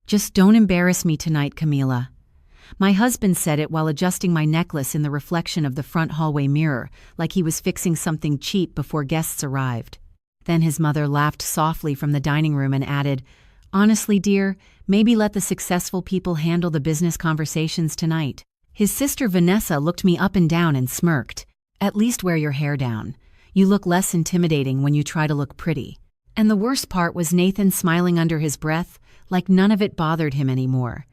"Just don't embarrass me tonight, Camila." My husband said it while adjusting my necklace in the reflection of the front hallway mirror, like he was fixing something cheap before guests arrived. Then his mother laughed softly from the dining room and added, "Honestly, dear, maybe let the successful people handle the business conversations tonight." His sister Vanessa looked me up and down and smirked. "At least wear your hair down. You look less intimidating when you try to look pretty." And the worst part was Nathan smiling under his breath, like none of it bothered him anymore.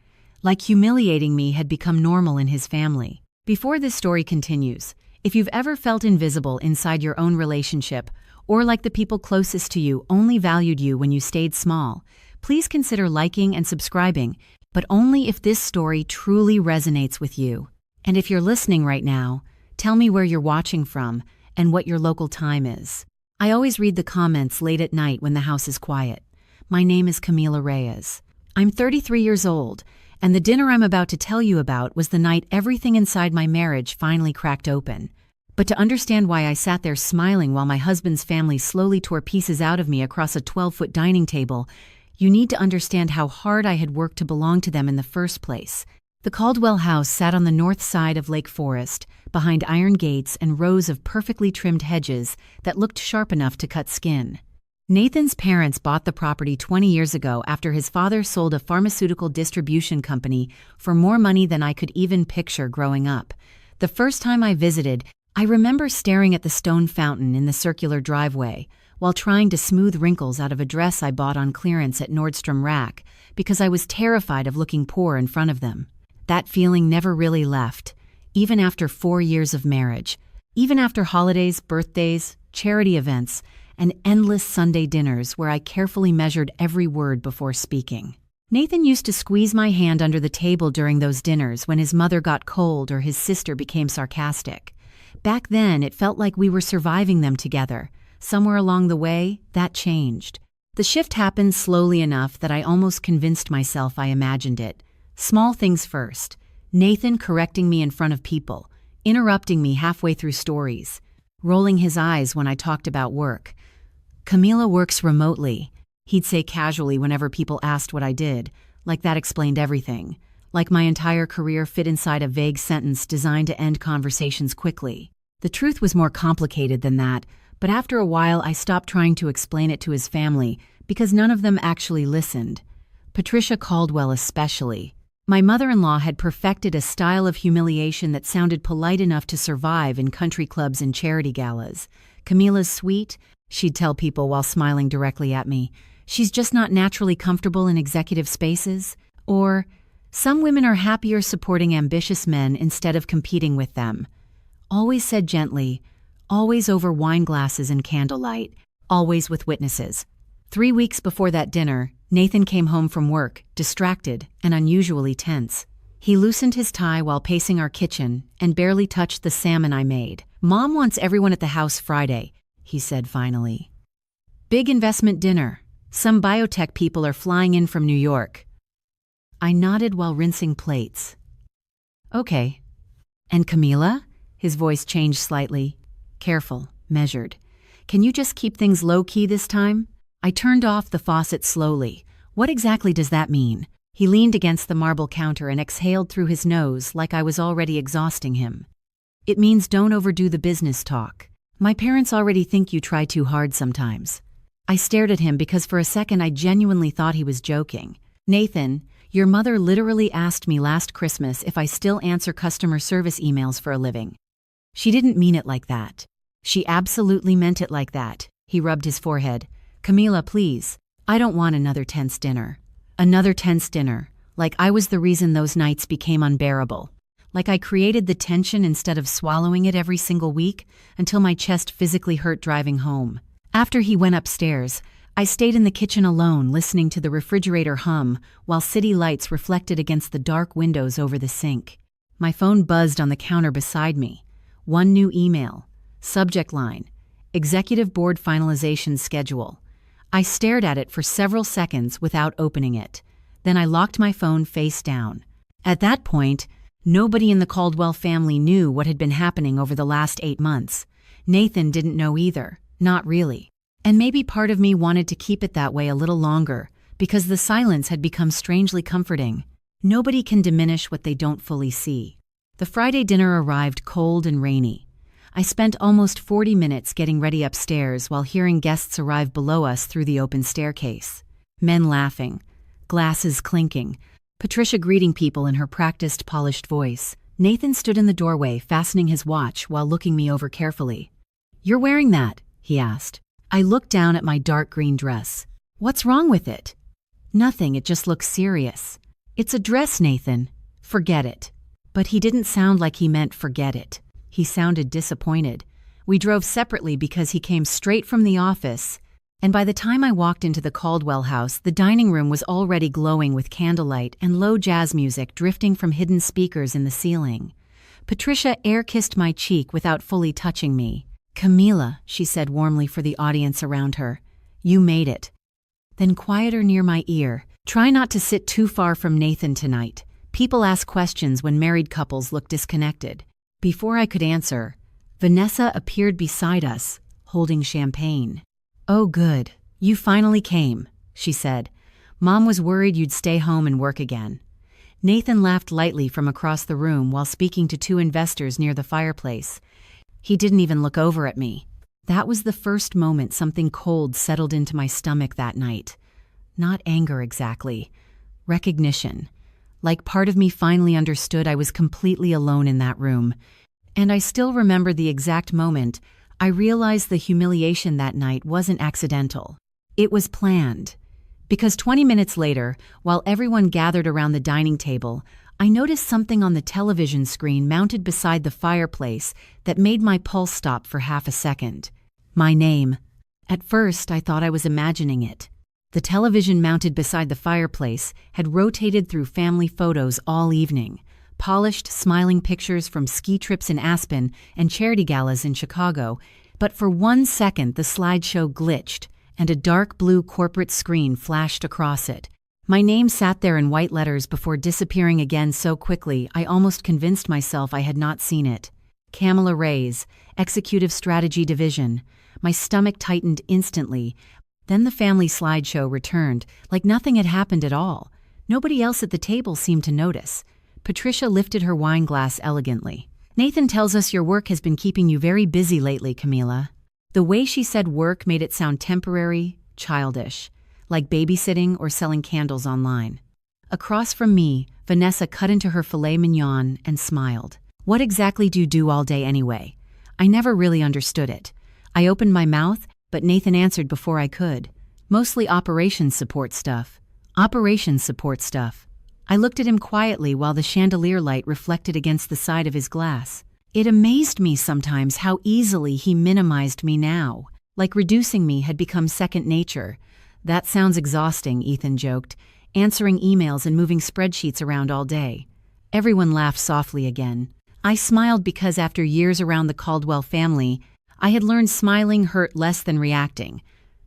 Like humiliating me had become normal in his family. Before this story continues, if you've ever felt invisible inside your own relationship, or like the people closest to you only valued you when you stayed small, please consider liking and subscribing, but only if this story truly resonates with you. And if you're listening right now, tell me where you're watching from and what your local time is. I always read the comments late at night when the house is quiet. My name is Camila Reyes. I'm 33 years old, and the dinner I'm about to tell you about was the night everything inside my marriage finally cracked open. But to understand why I sat there smiling while my husband's family slowly tore pieces out of me across a 12-foot dining table, you need to understand how hard I had worked to belong to them in the first place. The Caldwell house sat on the north side of Lake Forest, behind iron gates and rows of perfectly trimmed hedges that looked sharp enough to cut skin. Nathan's parents bought the property 20 years ago after his father sold a pharmaceutical distribution company for more money than I could even picture growing up. The first time I visited, I remember staring at the stone fountain in the circular driveway while trying to smooth wrinkles out of a dress I bought on clearance at Nordstrom Rack because I was terrified of looking poor in front of them. That feeling never really left, even after 4 years of marriage, even after holidays, birthdays, charity events, and endless Sunday dinners where I carefully measured every word before speaking. Nathan used to squeeze my hand under the table during those dinners when his mother got cold or his sister became sarcastic. Back then, it felt like we were surviving them together. Somewhere along the way, that changed. The shift happened slowly enough that I almost convinced myself I imagined it. Small things first. Nathan correcting me in front of people, interrupting me halfway through stories, rolling his eyes when I talked about work. "Camila works remotely," he'd say casually whenever people asked what I did, like that explained everything, like my entire career fit inside a vague sentence designed to end conversations quickly. The truth was more complicated than that, but after a while I stopped trying to explain it to his family because none of them actually listened. Patricia Caldwell especially. My mother-in-law had perfected a style of humiliation that sounded polite enough to survive in country clubs and charity galas. "Camila's sweet," she'd tell people while smiling directly at me. "She's just not naturally comfortable in executive spaces." Or, "Some women are happier supporting ambitious men instead of competing with them." Always said gently, always over wine glasses and candlelight, always with witnesses. 3 weeks before that dinner, Nathan came home from work, distracted and unusually tense. He loosened his tie while pacing our kitchen and barely touched the salmon I made. "Mom wants everyone at the house Friday," he said finally. "Big investment dinner. Some biotech people are flying in from New York." I nodded while rinsing plates. "Okay. And Camila?" His voice changed slightly. Careful, measured. "Can you just keep things low-key this time?" I turned off the faucet slowly. "What exactly does that mean?" He leaned against the marble counter and exhaled through his nose like I was already exhausting him. "It means don't overdo the business talk. My parents already think you try too hard sometimes." I stared at him because for a second I genuinely thought he was joking. "Nathan, your mother literally asked me last Christmas if I still answer customer service emails for a living. She didn't mean it like that. She absolutely meant it like that." He rubbed his forehead. "Camila, please. I don't want another tense dinner." Another tense dinner. Like I was the reason those nights became unbearable. Like I created the tension instead of swallowing it every single week until my chest physically hurt driving home. After he went upstairs, I stayed in the kitchen alone listening to the refrigerator hum while city lights reflected against the dark windows over the sink. My phone buzzed on the counter beside me. One new email. Subject line: Executive Board Finalization Schedule. I stared at it for several seconds without opening it. Then I locked my phone face down. At that point, nobody in the Caldwell family knew what had been happening over the last 8 months. Nathan didn't know either. Not really. And maybe part of me wanted to keep it that way a little longer, because the silence had become strangely comforting. Nobody can diminish what they don't fully see. The Friday dinner arrived cold and rainy. I spent almost 40 minutes getting ready upstairs while hearing guests arrive below us through the open staircase. Men laughing, glasses clinking, Patricia greeting people in her practiced, polished voice. Nathan stood in the doorway, fastening his watch while looking me over carefully. "You're wearing that?" he asked. I looked down at my dark green dress. "What's wrong with it?" "Nothing, it just looks serious." "It's a dress, Nathan. Forget it." But he didn't sound like he meant forget it. He sounded disappointed. We drove separately because he came straight from the office, and by the time I walked into the Caldwell house, the dining room was already glowing with candlelight and low jazz music drifting from hidden speakers in the ceiling. Patricia air-kissed my cheek without fully touching me. "Camila," she said warmly for the audience around her, "you made it." Then quieter near my ear, "Try not to sit too far from Nathan tonight. People ask questions when married couples look disconnected." Before I could answer, Vanessa appeared beside us, holding champagne. "Oh good, you finally came," she said. "Mom was worried you'd stay home and work again." Nathan laughed lightly from across the room while speaking to two investors near the fireplace. He didn't even look over at me. That was the first moment something cold settled into my stomach that night. Not anger exactly. Recognition. Like part of me finally understood I was completely alone in that room. And I still remember the exact moment I realized the humiliation that night wasn't accidental. It was planned. Because 20 minutes later, while everyone gathered around the dining table, I noticed something on the television screen mounted beside the fireplace that made my pulse stop for half a second. My name. At first, I thought I was imagining it. The television mounted beside the fireplace had rotated through family photos all evening, polished, smiling pictures from ski trips in Aspen and charity galas in Chicago, but for 1 second the slideshow glitched, and a dark blue corporate screen flashed across it. My name sat there in white letters before disappearing again so quickly I almost convinced myself I had not seen it. Kamala Reyes, Executive Strategy Division. My stomach tightened instantly. Then the family slideshow returned, like nothing had happened at all. Nobody else at the table seemed to notice. Patricia lifted her wine glass elegantly. "Nathan tells us your work has been keeping you very busy lately, Camila." The way she said work made it sound temporary, childish, like babysitting or selling candles online. Across from me, Vanessa cut into her filet mignon and smiled. "What exactly do you do all day anyway?" I never really understood it. I opened my mouth, but Nathan answered before I could. "Mostly operations support stuff." "Operations support stuff." I looked at him quietly while the chandelier light reflected against the side of his glass. It amazed me sometimes how easily he minimized me now, like reducing me had become second nature. "That sounds exhausting," Ethan joked, answering emails and moving spreadsheets around all day. Everyone laughed softly again. I smiled because after years around the Caldwell family, I had learned smiling hurt less than reacting.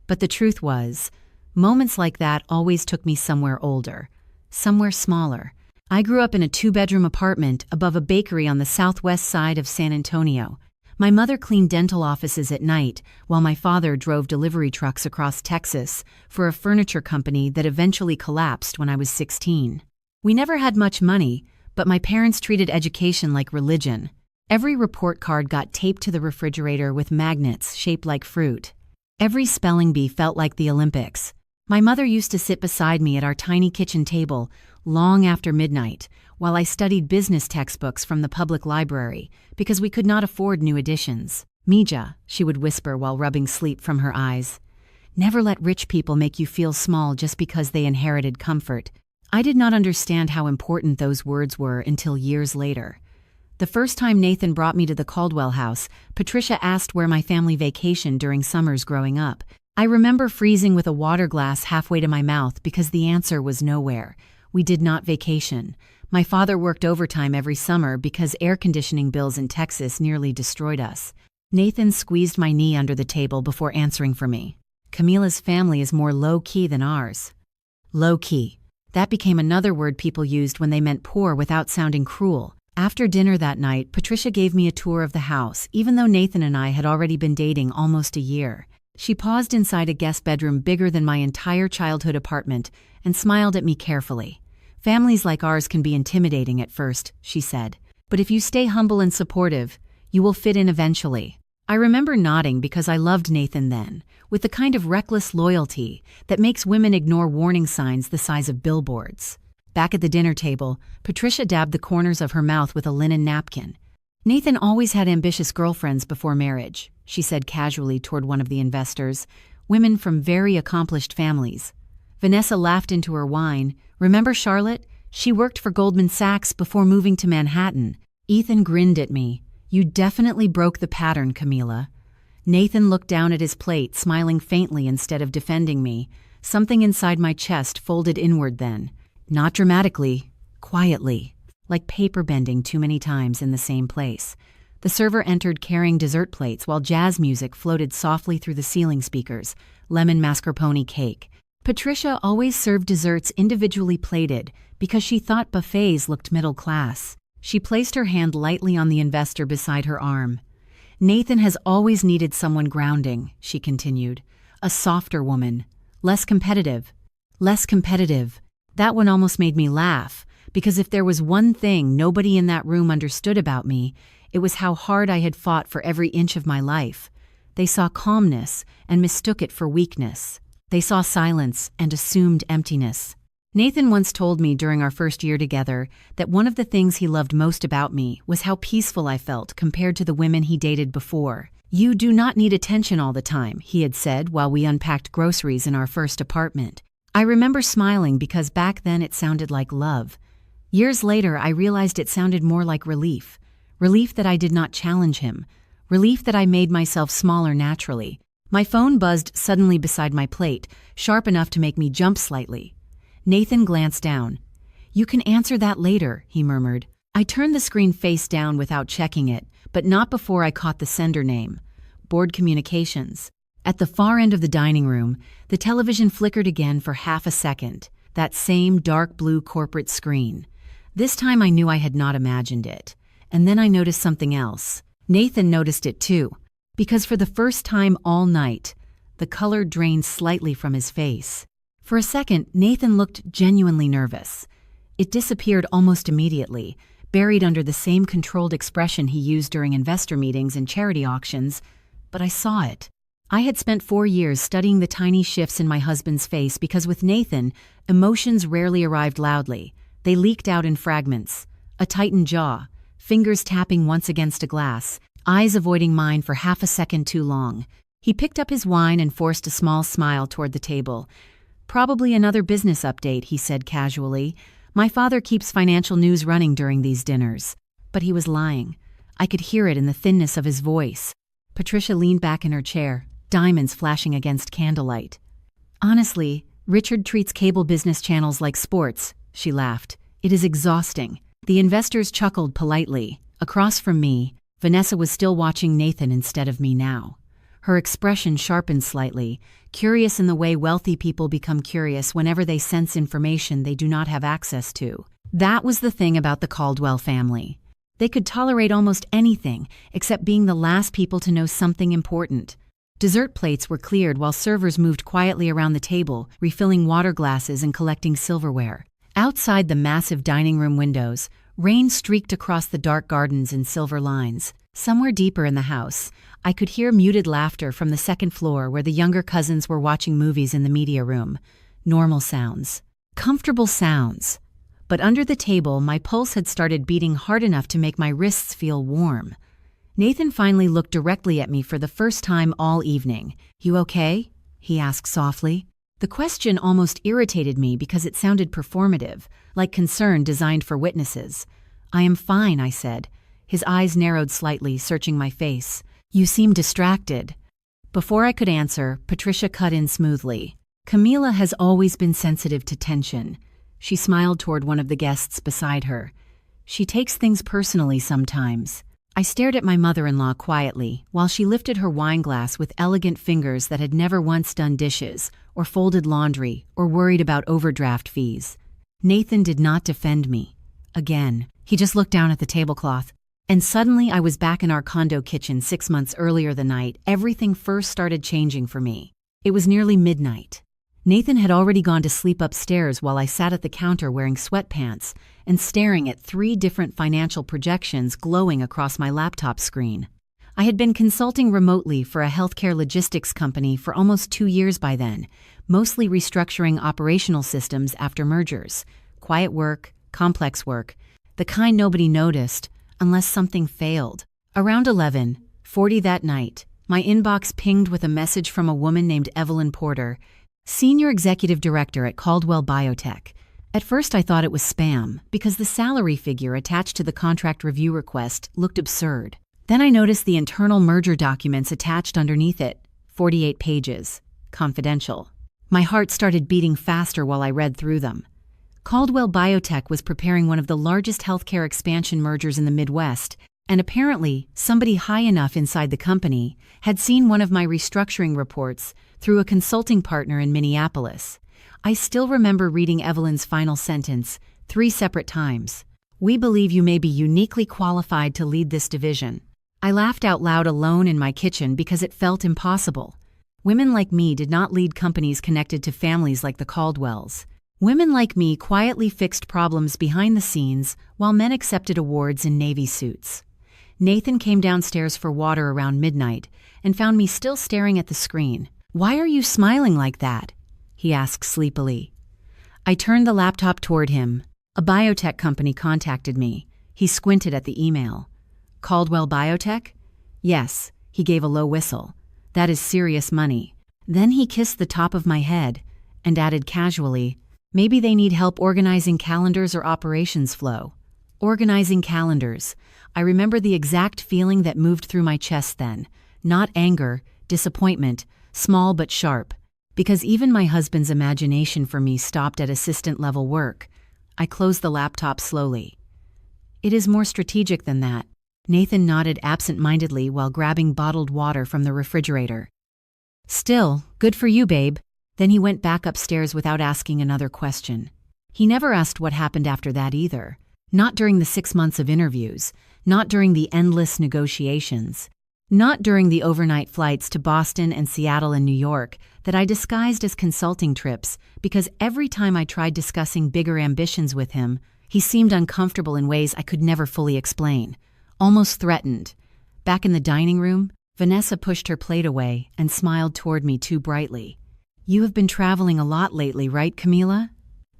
But the truth was, moments like that always took me somewhere older, somewhere smaller. I grew up in a 2-bedroom apartment above a bakery on the southwest side of San Antonio. My mother cleaned dental offices at night, while my father drove delivery trucks across Texas for a furniture company that eventually collapsed when I was 16. We never had much money, but my parents treated education like religion. Every report card got taped to the refrigerator with magnets shaped like fruit. Every spelling bee felt like the Olympics. My mother used to sit beside me at our tiny kitchen table long after midnight while I studied business textbooks from the public library because we could not afford new editions. "Mija," she would whisper while rubbing sleep from her eyes. "Never let rich people make you feel small just because they inherited comfort." I did not understand how important those words were until years later. The first time Nathan brought me to the Caldwell house, Patricia asked where my family vacationed during summers growing up. I remember freezing with a water glass halfway to my mouth because the answer was nowhere. We did not vacation. My father worked overtime every summer because air conditioning bills in Texas nearly destroyed us. Nathan squeezed my knee under the table before answering for me. "Camila's family is more low-key than ours." Low-key. That became another word people used when they meant poor without sounding cruel. After dinner that night, Patricia gave me a tour of the house, even though Nathan and I had already been dating almost a year. She paused inside a guest bedroom bigger than my entire childhood apartment and smiled at me carefully. "Families like ours can be intimidating at first," she said. "But if you stay humble and supportive, you will fit in eventually." I remember nodding because I loved Nathan then, with the kind of reckless loyalty that makes women ignore warning signs the size of billboards. Back at the dinner table, Patricia dabbed the corners of her mouth with a linen napkin. "Nathan always had ambitious girlfriends before marriage," she said casually toward one of the investors, women from very accomplished families. Vanessa laughed into her wine. "Remember Charlotte? She worked for Goldman Sachs before moving to Manhattan." Ethan grinned at me. "You definitely broke the pattern, Camila." Nathan looked down at his plate, smiling faintly instead of defending me. Something inside my chest folded inward then. Not dramatically, quietly, like paper bending too many times in the same place. The server entered carrying dessert plates while jazz music floated softly through the ceiling speakers, lemon mascarpone cake. Patricia always served desserts individually plated because she thought buffets looked middle class. She placed her hand lightly on the investor beside her arm. "Nathan has always needed someone grounding," she continued. "A softer woman. Less competitive." Less competitive. That one almost made me laugh, because if there was one thing nobody in that room understood about me, it was how hard I had fought for every inch of my life. They saw calmness and mistook it for weakness. They saw silence and assumed emptiness. Nathan once told me during our first year together that one of the things he loved most about me was how peaceful I felt compared to the women he dated before. "You do not need attention all the time," he had said while we unpacked groceries in our first apartment. I remember smiling because back then it sounded like love. Years later, I realized it sounded more like relief. Relief that I did not challenge him. Relief that I made myself smaller naturally. My phone buzzed suddenly beside my plate, sharp enough to make me jump slightly. Nathan glanced down. "You can answer that later," he murmured. I turned the screen face down without checking it, but not before I caught the sender name. Board Communications. At the far end of the dining room, the television flickered again for half a second, that same dark blue corporate screen. This time I knew I had not imagined it. And then I noticed something else. Nathan noticed it too, because for the first time all night, the color drained slightly from his face. For a second, Nathan looked genuinely nervous. It disappeared almost immediately, buried under the same controlled expression he used during investor meetings and charity auctions, but I saw it. I had spent 4 years studying the tiny shifts in my husband's face because with Nathan, emotions rarely arrived loudly. They leaked out in fragments. A tightened jaw, fingers tapping once against a glass, eyes avoiding mine for half a second too long. He picked up his wine and forced a small smile toward the table. "Probably another business update," he said casually. "My father keeps financial news running during these dinners." But he was lying. I could hear it in the thinness of his voice. Patricia leaned back in her chair, diamonds flashing against candlelight. "Honestly, Richard treats cable business channels like sports," she laughed. "It is exhausting." The investors chuckled politely. Across from me, Vanessa was still watching Nathan instead of me now. Her expression sharpened slightly, curious in the way wealthy people become curious whenever they sense information they do not have access to. That was the thing about the Caldwell family. They could tolerate almost anything except being the last people to know something important. Dessert plates were cleared while servers moved quietly around the table, refilling water glasses and collecting silverware. Outside the massive dining room windows, rain streaked across the dark gardens in silver lines. Somewhere deeper in the house, I could hear muted laughter from the second floor where the younger cousins were watching movies in the media room. Normal sounds. Comfortable sounds. But under the table, my pulse had started beating hard enough to make my wrists feel warm. Nathan finally looked directly at me for the first time all evening. "You okay?" he asked softly. The question almost irritated me because it sounded performative, like concern designed for witnesses. "I am fine," I said. His eyes narrowed slightly, searching my face. "You seem distracted." Before I could answer, Patricia cut in smoothly. "Camila has always been sensitive to tension." She smiled toward one of the guests beside her. "She takes things personally sometimes." I stared at my mother-in-law quietly while she lifted her wine glass with elegant fingers that had never once done dishes, or folded laundry, or worried about overdraft fees. Nathan did not defend me. Again, he just looked down at the tablecloth. And suddenly I was back in our condo kitchen 6 months earlier the night everything first started changing for me. It was nearly midnight. Nathan had already gone to sleep upstairs while I sat at the counter wearing sweatpants and staring at 3 different financial projections glowing across my laptop screen. I had been consulting remotely for a healthcare logistics company for almost 2 years by then, mostly restructuring operational systems after mergers. Quiet work, complex work, the kind nobody noticed unless something failed. Around 11:40 that night, my inbox pinged with a message from a woman named Evelyn Porter, Senior Executive Director at Caldwell Biotech. At first I thought it was spam because the salary figure attached to the contract review request looked absurd. Then I noticed the internal merger documents attached underneath it, 48 pages, confidential. My heart started beating faster while I read through them. Caldwell Biotech was preparing one of the largest healthcare expansion mergers in the Midwest, and apparently somebody high enough inside the company had seen one of my restructuring reports through a consulting partner in Minneapolis. I still remember reading Evelyn's final sentence 3 separate times. "We believe you may be uniquely qualified to lead this division." I laughed out loud alone in my kitchen because it felt impossible. Women like me did not lead companies connected to families like the Caldwells. Women like me quietly fixed problems behind the scenes while men accepted awards in Navy suits. Nathan came downstairs for water around midnight and found me still staring at the screen. "Why are you smiling like that?" he asked sleepily. I turned the laptop toward him. "A biotech company contacted me." He squinted at the email. "Caldwell Biotech?" "Yes," he gave a low whistle. "That is serious money." Then he kissed the top of my head and added casually, "Maybe they need help organizing calendars or operations flow." Organizing calendars. I remember the exact feeling that moved through my chest then. Not anger, disappointment, small but sharp. Because even my husband's imagination for me stopped at assistant-level work. I closed the laptop slowly. "It is more strategic than that." Nathan nodded absent-mindedly while grabbing bottled water from the refrigerator. "Still, good for you, babe." Then he went back upstairs without asking another question. He never asked what happened after that either. Not during the 6 months of interviews, not during the endless negotiations, not during the overnight flights to Boston and Seattle and New York that I disguised as consulting trips, because every time I tried discussing bigger ambitions with him, he seemed uncomfortable in ways I could never fully explain. Almost threatened. Back in the dining room, Vanessa pushed her plate away and smiled toward me too brightly. "You have been traveling a lot lately, right, Camila?"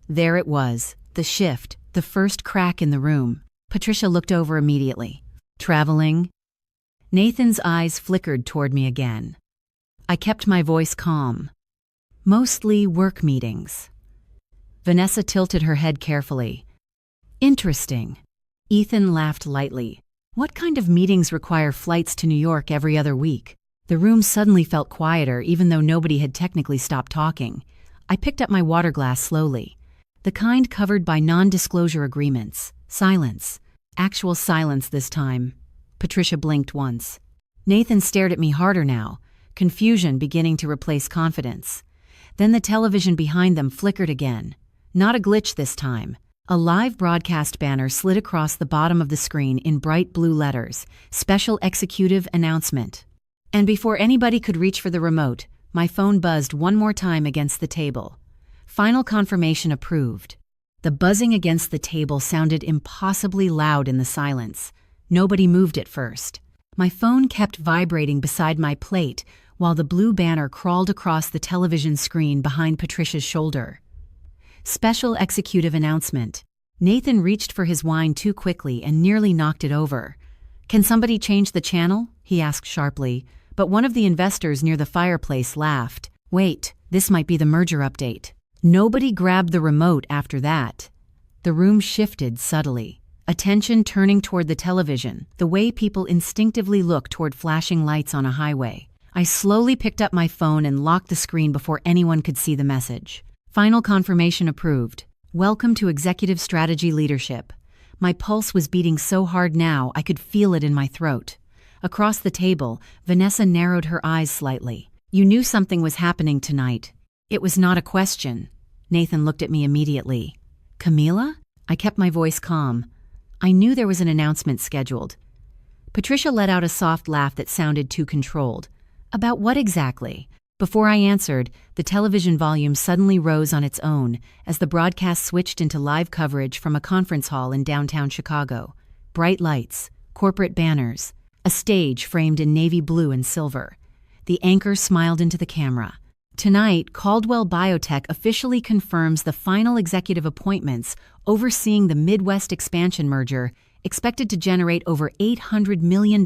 There it was, the shift, the first crack in the room. Patricia looked over immediately. "Traveling?" Nathan's eyes flickered toward me again. I kept my voice calm. "Mostly work meetings." Vanessa tilted her head carefully. "Interesting." Ethan laughed lightly. "What kind of meetings require flights to New York every other week?" The room suddenly felt quieter even though nobody had technically stopped talking. I picked up my water glass slowly. The kind covered by non-disclosure agreements. Silence. Actual silence this time. Patricia blinked once. Nathan stared at me harder now, confusion beginning to replace confidence. Then the television behind them flickered again. Not a glitch this time. A live broadcast banner slid across the bottom of the screen in bright blue letters, Special Executive Announcement. And before anybody could reach for the remote, my phone buzzed one more time against the table. Final confirmation approved. The buzzing against the table sounded impossibly loud in the silence. Nobody moved at first. My phone kept vibrating beside my plate while the blue banner crawled across the television screen behind Patricia's shoulder. Special Executive Announcement. Nathan reached for his wine too quickly and nearly knocked it over. "Can somebody change the channel?" he asked sharply, but one of the investors near the fireplace laughed. "Wait, this might be the merger update." Nobody grabbed the remote after that. The room shifted subtly, attention turning toward the television, the way people instinctively look toward flashing lights on a highway. I slowly picked up my phone and locked the screen before anyone could see the message. Final confirmation approved. Welcome to Executive Strategy Leadership. My pulse was beating so hard now I could feel it in my throat. Across the table, Vanessa narrowed her eyes slightly. "You knew something was happening tonight." It was not a question. Nathan looked at me immediately. "Camila?" I kept my voice calm. "I knew there was an announcement scheduled. Patricia let out a soft laugh that sounded too controlled. About what exactly? Before I answered, the television volume suddenly rose on its own as the broadcast switched into live coverage from a conference hall in downtown Chicago. Bright lights, corporate banners, a stage framed in navy blue and silver. The anchor smiled into the camera. Tonight, Caldwell Biotech officially confirms the final executive appointments overseeing the Midwest expansion merger, expected to generate over $800 million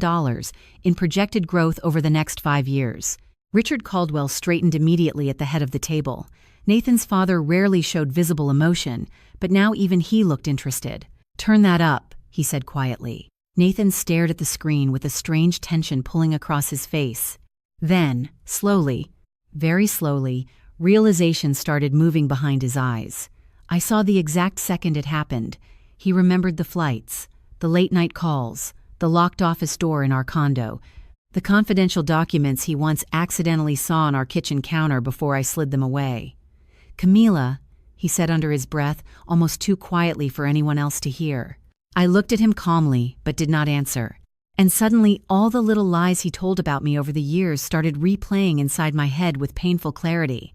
in projected growth over the next 5 years. Richard Caldwell straightened immediately at the head of the table. Nathan's father rarely showed visible emotion, but now even he looked interested. "Turn that up," he said quietly. Nathan stared at the screen with a strange tension pulling across his face. Then, slowly, very slowly, realization started moving behind his eyes. I saw the exact second it happened. He remembered the flights, the late-night calls, the locked office door in our condo, the confidential documents he once accidentally saw on our kitchen counter before I slid them away. "Camila," he said under his breath, almost too quietly for anyone else to hear. I looked at him calmly, but did not answer. And suddenly, all the little lies he told about me over the years started replaying inside my head with painful clarity.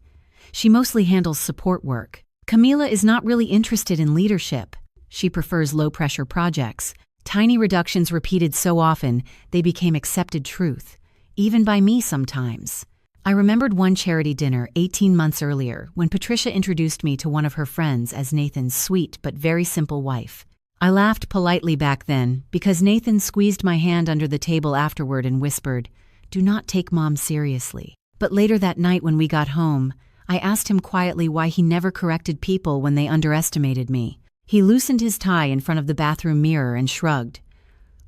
She mostly handles support work. Camila is not really interested in leadership. She prefers low-pressure projects. Tiny reductions repeated so often, they became accepted truth, even by me sometimes. I remembered one charity dinner 18 months earlier when Patricia introduced me to one of her friends as Nathan's sweet but very simple wife. I laughed politely back then because Nathan squeezed my hand under the table afterward and whispered, "Do not take Mom seriously." But later that night when we got home, I asked him quietly why he never corrected people when they underestimated me. He loosened his tie in front of the bathroom mirror and shrugged.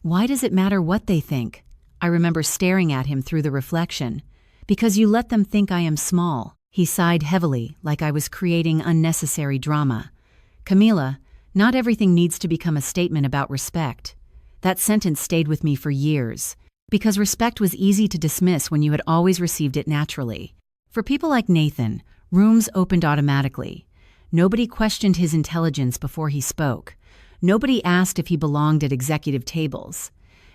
"Why does it matter what they think?" I remember staring at him through the reflection. "Because you let them think I am small." He sighed heavily, like I was creating unnecessary drama. "Camila, not everything needs to become a statement about respect." That sentence stayed with me for years, because respect was easy to dismiss when you had always received it naturally. For people like Nathan, rooms opened automatically. Nobody questioned his intelligence before he spoke. Nobody asked if he belonged at executive tables.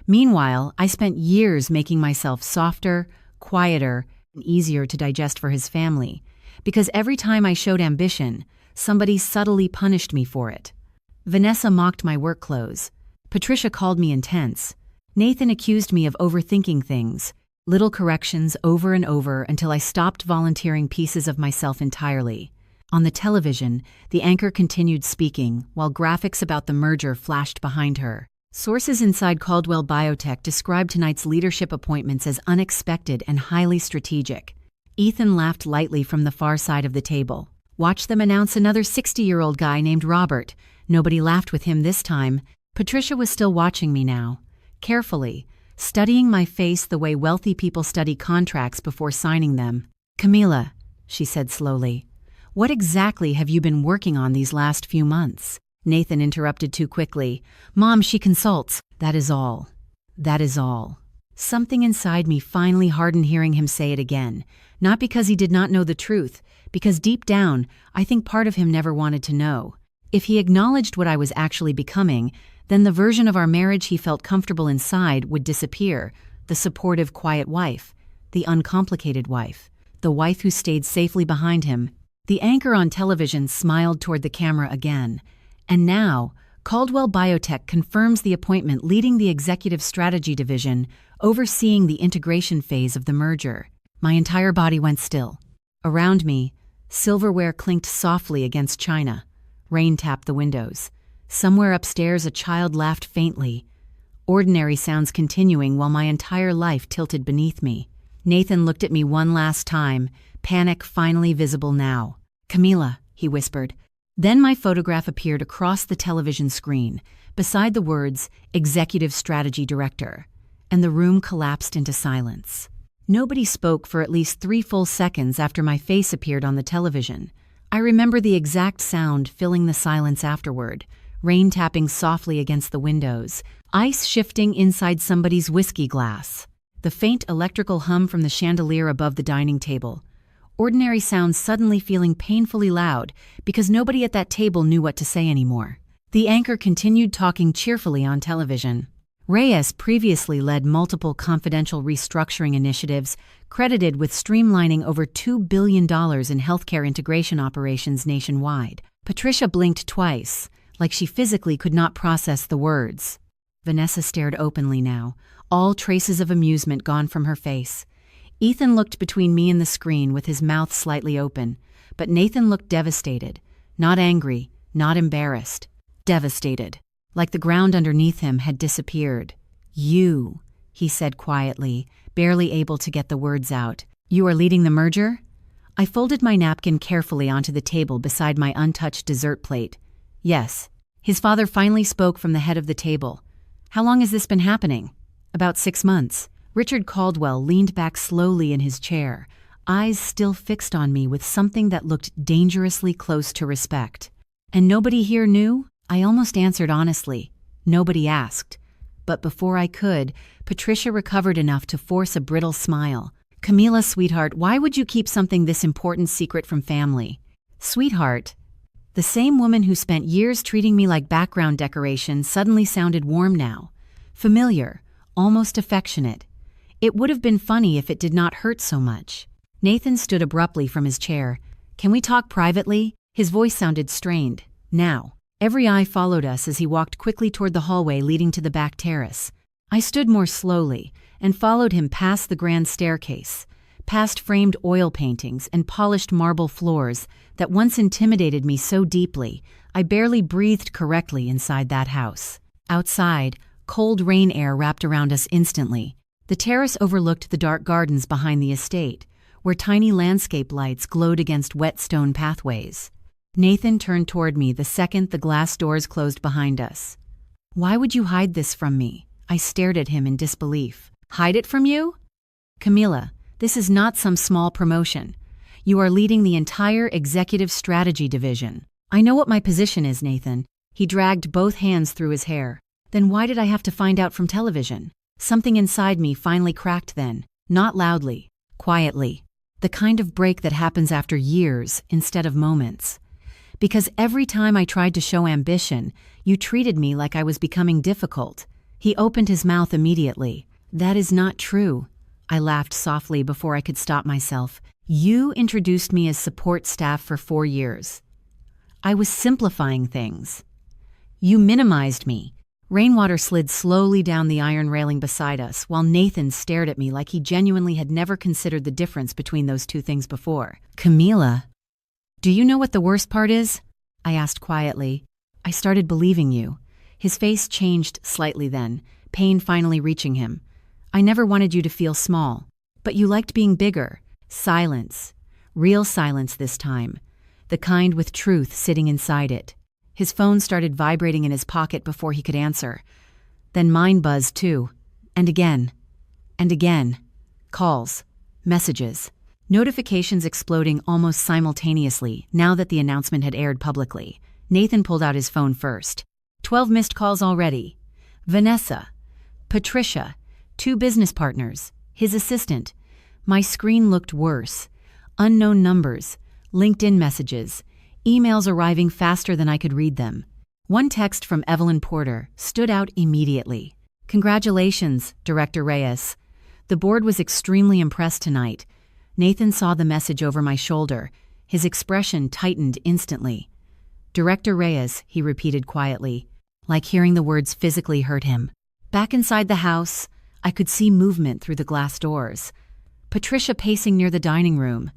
Meanwhile, I spent years making myself softer, quieter, and easier to digest for his family, because every time I showed ambition, somebody subtly punished me for it. Vanessa mocked my work clothes. Patricia called me intense. Nathan accused me of overthinking things, little corrections over and over until I stopped volunteering pieces of myself entirely. On the television, the anchor continued speaking, while graphics about the merger flashed behind her. Sources inside Caldwell Biotech described tonight's leadership appointments as unexpected and highly strategic. Ethan laughed lightly from the far side of the table. "Watch them announce another 60-year-old guy named Robert." Nobody laughed with him this time. Patricia was still watching me now, carefully, studying my face the way wealthy people study contracts before signing them. "Camila," she said slowly, "what exactly have you been working on these last few months?" Nathan interrupted too quickly. "Mom, she consults." "That is all. That is all." Something inside me finally hardened hearing him say it again, not because he did not know the truth, because deep down, I think part of him never wanted to know. If he acknowledged what I was actually becoming, then the version of our marriage he felt comfortable inside would disappear, the supportive, quiet wife, the uncomplicated wife, the wife who stayed safely behind him. The anchor on television smiled toward the camera again. And now, Caldwell Biotech confirms the appointment leading the executive strategy division, overseeing the integration phase of the merger. My entire body went still. Around me, silverware clinked softly against china. Rain tapped the windows. Somewhere upstairs, a child laughed faintly. Ordinary sounds continuing while my entire life tilted beneath me. Nathan looked at me one last time, panic finally visible now. "Camila," he whispered. Then my photograph appeared across the television screen, beside the words, "Executive Strategy Director," and the room collapsed into silence. Nobody spoke for at least 3 full seconds after my face appeared on the television. I remember the exact sound filling the silence afterward, rain tapping softly against the windows, ice shifting inside somebody's whiskey glass, the faint electrical hum from the chandelier above the dining table. Ordinary sounds suddenly feeling painfully loud because nobody at that table knew what to say anymore. The anchor continued talking cheerfully on television. Reyes previously led multiple confidential restructuring initiatives, credited with streamlining over $2 billion in healthcare integration operations nationwide. Patricia blinked twice, like she physically could not process the words. Vanessa stared openly now, all traces of amusement gone from her face. Ethan looked between me and the screen with his mouth slightly open, but Nathan looked devastated, not angry, not embarrassed. Devastated. Like the ground underneath him had disappeared. "You," he said quietly, barely able to get the words out. "You are leading the merger?" I folded my napkin carefully onto the table beside my untouched dessert plate. "Yes." His father finally spoke from the head of the table. "How long has this been happening?" "About 6 months." Richard Caldwell leaned back slowly in his chair, eyes still fixed on me with something that looked dangerously close to respect. "And nobody here knew?" I almost answered honestly. Nobody asked. But before I could, Patricia recovered enough to force a brittle smile. "Camila, sweetheart, why would you keep something this important secret from family?" "Sweetheart?" The same woman who spent years treating me like background decoration suddenly sounded warm now. Familiar, almost affectionate. It would have been funny if it did not hurt so much. Nathan stood abruptly from his chair. "Can we talk privately?" His voice sounded strained. "Now." Every eye followed us as he walked quickly toward the hallway leading to the back terrace. I stood more slowly and followed him past the grand staircase, past framed oil paintings and polished marble floors that once intimidated me so deeply I barely breathed correctly inside that house. Outside, cold rain air wrapped around us instantly. The terrace overlooked the dark gardens behind the estate, where tiny landscape lights glowed against wet stone pathways. Nathan turned toward me the second the glass doors closed behind us. "Why would you hide this from me?" I stared at him in disbelief. "Hide it from you?" "Camila, this is not some small promotion. You are leading the entire executive strategy division." "I know what my position is, Nathan." He dragged both hands through his hair. "Then why did I have to find out from television?" Something inside me finally cracked then, not loudly, quietly. The kind of break that happens after years instead of moments. "Because every time I tried to show ambition, you treated me like I was becoming difficult." He opened his mouth immediately. "That is not true." I laughed softly before I could stop myself. "You introduced me as support staff for 4 years. I was simplifying things. You minimized me." Rainwater slid slowly down the iron railing beside us, while Nathan stared at me like he genuinely had never considered the difference between those two things before. "Camila, do you know what the worst part is?" I asked quietly. "I started believing you." His face changed slightly then, pain finally reaching him. "I never wanted you to feel small. But you liked being bigger. Silence. Real silence this time. The kind with truth sitting inside it." His phone started vibrating in his pocket before he could answer. Then mine buzzed too. And again. And again. Calls. Messages. Notifications exploding almost simultaneously now that the announcement had aired publicly. Nathan pulled out his phone first. 12 missed calls already. Vanessa. Patricia. 2 business partners. His assistant. My screen looked worse. Unknown numbers. LinkedIn messages. Emails arriving faster than I could read them. One text from Evelyn Porter stood out immediately. "Congratulations, Director Reyes. The board was extremely impressed tonight." Nathan saw the message over my shoulder. His expression tightened instantly. "Director Reyes," he repeated quietly, like hearing the words physically hurt him. Back inside the house, I could see movement through the glass doors. Patricia pacing near the dining room.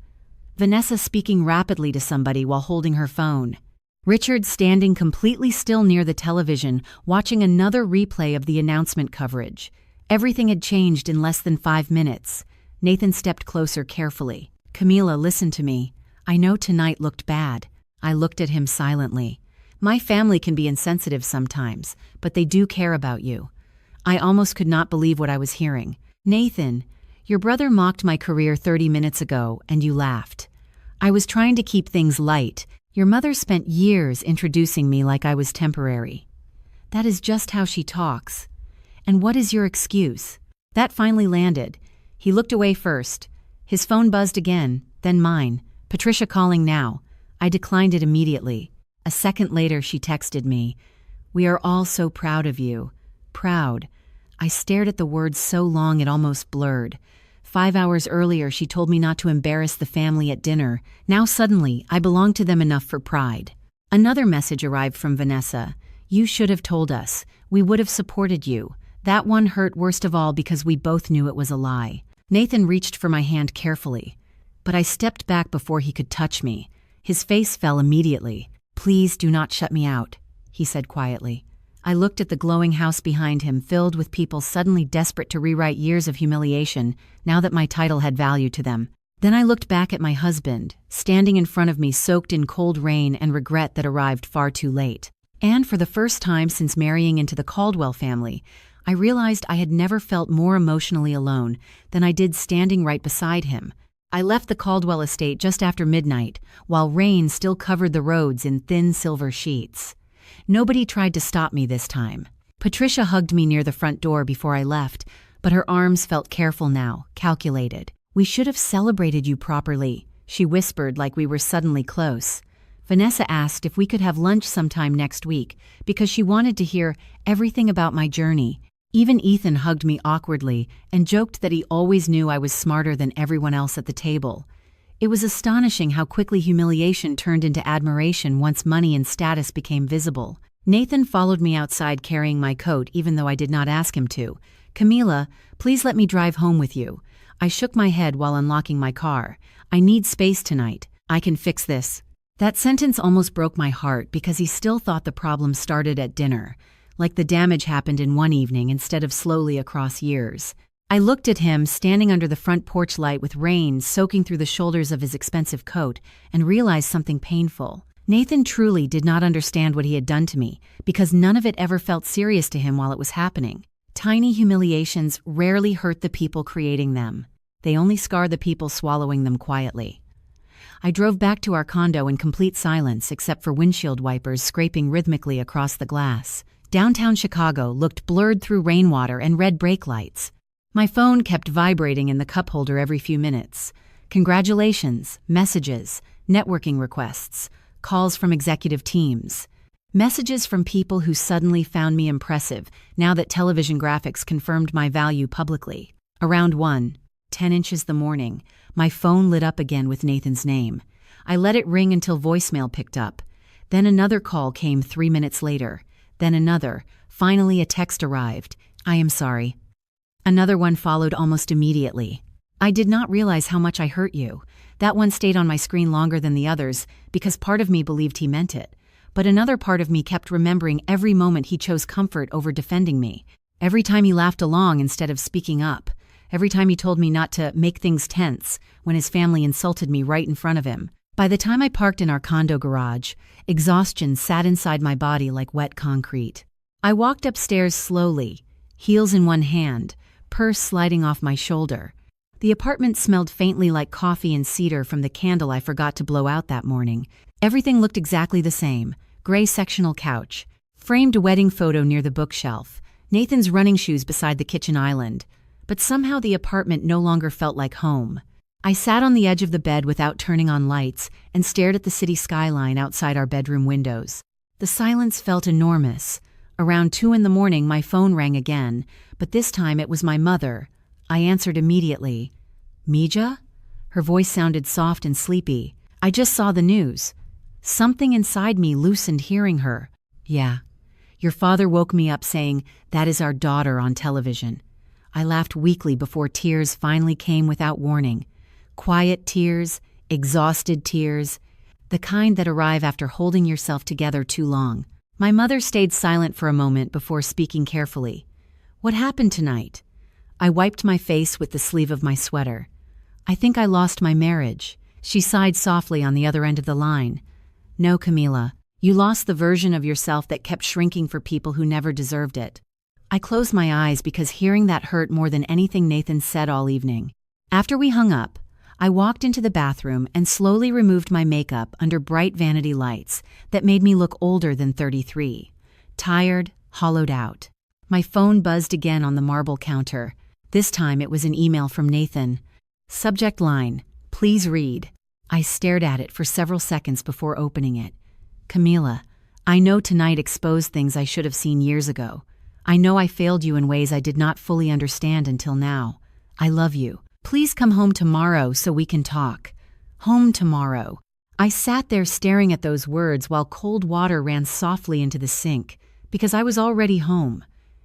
Vanessa speaking rapidly to somebody while holding her phone. Richard standing completely still near the television, watching another replay of the announcement coverage. Everything had changed in less than 5 minutes. Nathan stepped closer carefully. "Camila, listen to me. I know tonight looked bad." I looked at him silently. "My family can be insensitive sometimes, but they do care about you." I almost could not believe what I was hearing. "Nathan, your brother mocked my career 30 minutes ago, and you laughed. I was trying to keep things light. Your mother spent years introducing me like I was temporary. That is just how she talks. And what is your excuse?" That finally landed. He looked away first. His phone buzzed again, then mine. "Patricia calling now." I declined it immediately. A second later, she texted me, "We are all so proud of you." Proud. I stared at the words so long it almost blurred. 5 hours earlier, she told me not to embarrass the family at dinner. Now suddenly, I belonged to them enough for pride. Another message arrived from Vanessa. You should have told us. We would have supported you. That one hurt worst of all because we both knew it was a lie. Nathan reached for my hand carefully, but I stepped back before he could touch me. His face fell immediately. Please do not shut me out, he said quietly. I looked at the glowing house behind him, filled with people suddenly desperate to rewrite years of humiliation, now that my title had value to them. Then I looked back at my husband, standing in front of me soaked in cold rain and regret that arrived far too late. And for the first time since marrying into the Caldwell family, I realized I had never felt more emotionally alone than I did standing right beside him. I left the Caldwell estate just after midnight, while rain still covered the roads in thin silver sheets. Nobody tried to stop me this time. Patricia hugged me near the front door before I left, but her arms felt careful now, calculated. We should have celebrated you properly, she whispered like we were suddenly close. Vanessa asked if we could have lunch sometime next week because she wanted to hear everything about my journey. Even Ethan hugged me awkwardly and joked that he always knew I was smarter than everyone else at the table. It was astonishing how quickly humiliation turned into admiration once money and status became visible. Nathan followed me outside carrying my coat even though I did not ask him to. Camila, please let me drive home with you. I shook my head while unlocking my car. I need space tonight. I can fix this. That sentence almost broke my heart because he still thought the problem started at dinner, like the damage happened in one evening instead of slowly across years. I looked at him standing under the front porch light with rain soaking through the shoulders of his expensive coat and realized something painful. Nathan truly did not understand what he had done to me because none of it ever felt serious to him while it was happening. Tiny humiliations rarely hurt the people creating them. They only scar the people swallowing them quietly. I drove back to our condo in complete silence except for windshield wipers scraping rhythmically across the glass. Downtown Chicago looked blurred through rainwater and red brake lights. My phone kept vibrating in the cup holder every few minutes. Congratulations, messages, networking requests, calls from executive teams. Messages from people who suddenly found me impressive now that television graphics confirmed my value publicly. Around 1:10 inches the morning, my phone lit up again with Nathan's name. I let it ring until voicemail picked up. Then another call came 3 minutes later. Then another. Finally, a text arrived. I am sorry. Another one followed almost immediately. I did not realize how much I hurt you. That one stayed on my screen longer than the others because part of me believed he meant it. But another part of me kept remembering every moment he chose comfort over defending me. Every time he laughed along instead of speaking up. Every time he told me not to make things tense when his family insulted me right in front of him. By the time I parked in our condo garage, exhaustion sat inside my body like wet concrete. I walked upstairs slowly, heels in one hand, purse sliding off my shoulder. The apartment smelled faintly like coffee and cedar from the candle I forgot to blow out that morning. Everything looked exactly the same. Gray sectional couch, framed wedding photo near the bookshelf, Nathan's running shoes beside the kitchen island. But somehow the apartment no longer felt like home. I sat on the edge of the bed without turning on lights and stared at the city skyline outside our bedroom windows. The silence felt enormous. Around 2 in the morning, my phone rang again, but this time it was my mother. I answered immediately. Mija? Her voice sounded soft and sleepy. I just saw the news. Something inside me loosened hearing her. Yeah. Your father woke me up saying, that is our daughter on television. I laughed weakly before tears finally came without warning. Quiet tears, exhausted tears, the kind that arrive after holding yourself together too long. My mother stayed silent for a moment before speaking carefully. What happened tonight? I wiped my face with the sleeve of my sweater. I think I lost my marriage. She sighed softly on the other end of the line. No, Camila, you lost the version of yourself that kept shrinking for people who never deserved it. I closed my eyes because hearing that hurt more than anything Nathan said all evening. After we hung up, I walked into the bathroom and slowly removed my makeup under bright vanity lights that made me look older than 33. Tired, hollowed out. My phone buzzed again on the marble counter. This time it was an email from Nathan. Subject line, please read. I stared at it for several seconds before opening it. Camila, I know tonight exposed things I should have seen years ago. I know I failed you in ways I did not fully understand until now. I love you. Please come home tomorrow so we can talk. Home tomorrow. I sat there staring at those words while cold water ran softly into the sink, because I was already home.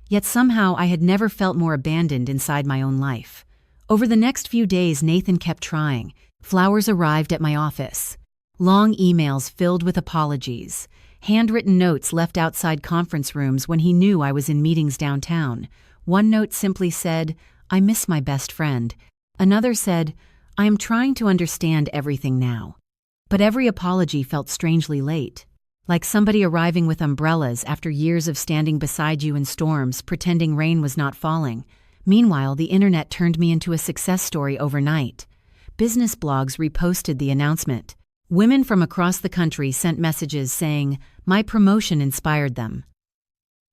Yet somehow I had never felt more abandoned inside my own life. Over the next few days, Nathan kept trying. Flowers arrived at my office. Long emails filled with apologies. Handwritten notes left outside conference rooms when he knew I was in meetings downtown. One note simply said, "I miss my best friend." Another said, "I am trying to understand everything now." But every apology felt strangely late. Like somebody arriving with umbrellas after years of standing beside you in storms, pretending rain was not falling. Meanwhile, the internet turned me into a success story overnight. Business blogs reposted the announcement. Women from across the country sent messages saying, "My promotion inspired them."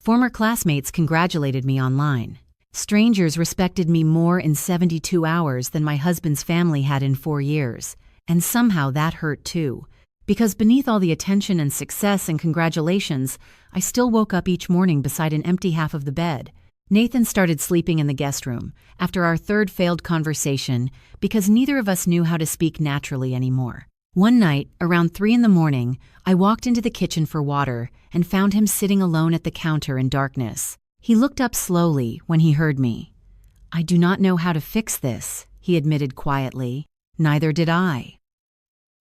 Former classmates congratulated me online. Strangers respected me more in 72 hours than my husband's family had in 4 years. And somehow that hurt too. Because beneath all the attention and success and congratulations, I still woke up each morning beside an empty half of the bed. Nathan started sleeping in the guest room after our third failed conversation because neither of us knew how to speak naturally anymore. One night, around 3 a.m, I walked into the kitchen for water and found him sitting alone at the counter in darkness. He looked up slowly when he heard me. "I do not know how to fix this," he admitted quietly. Neither did I.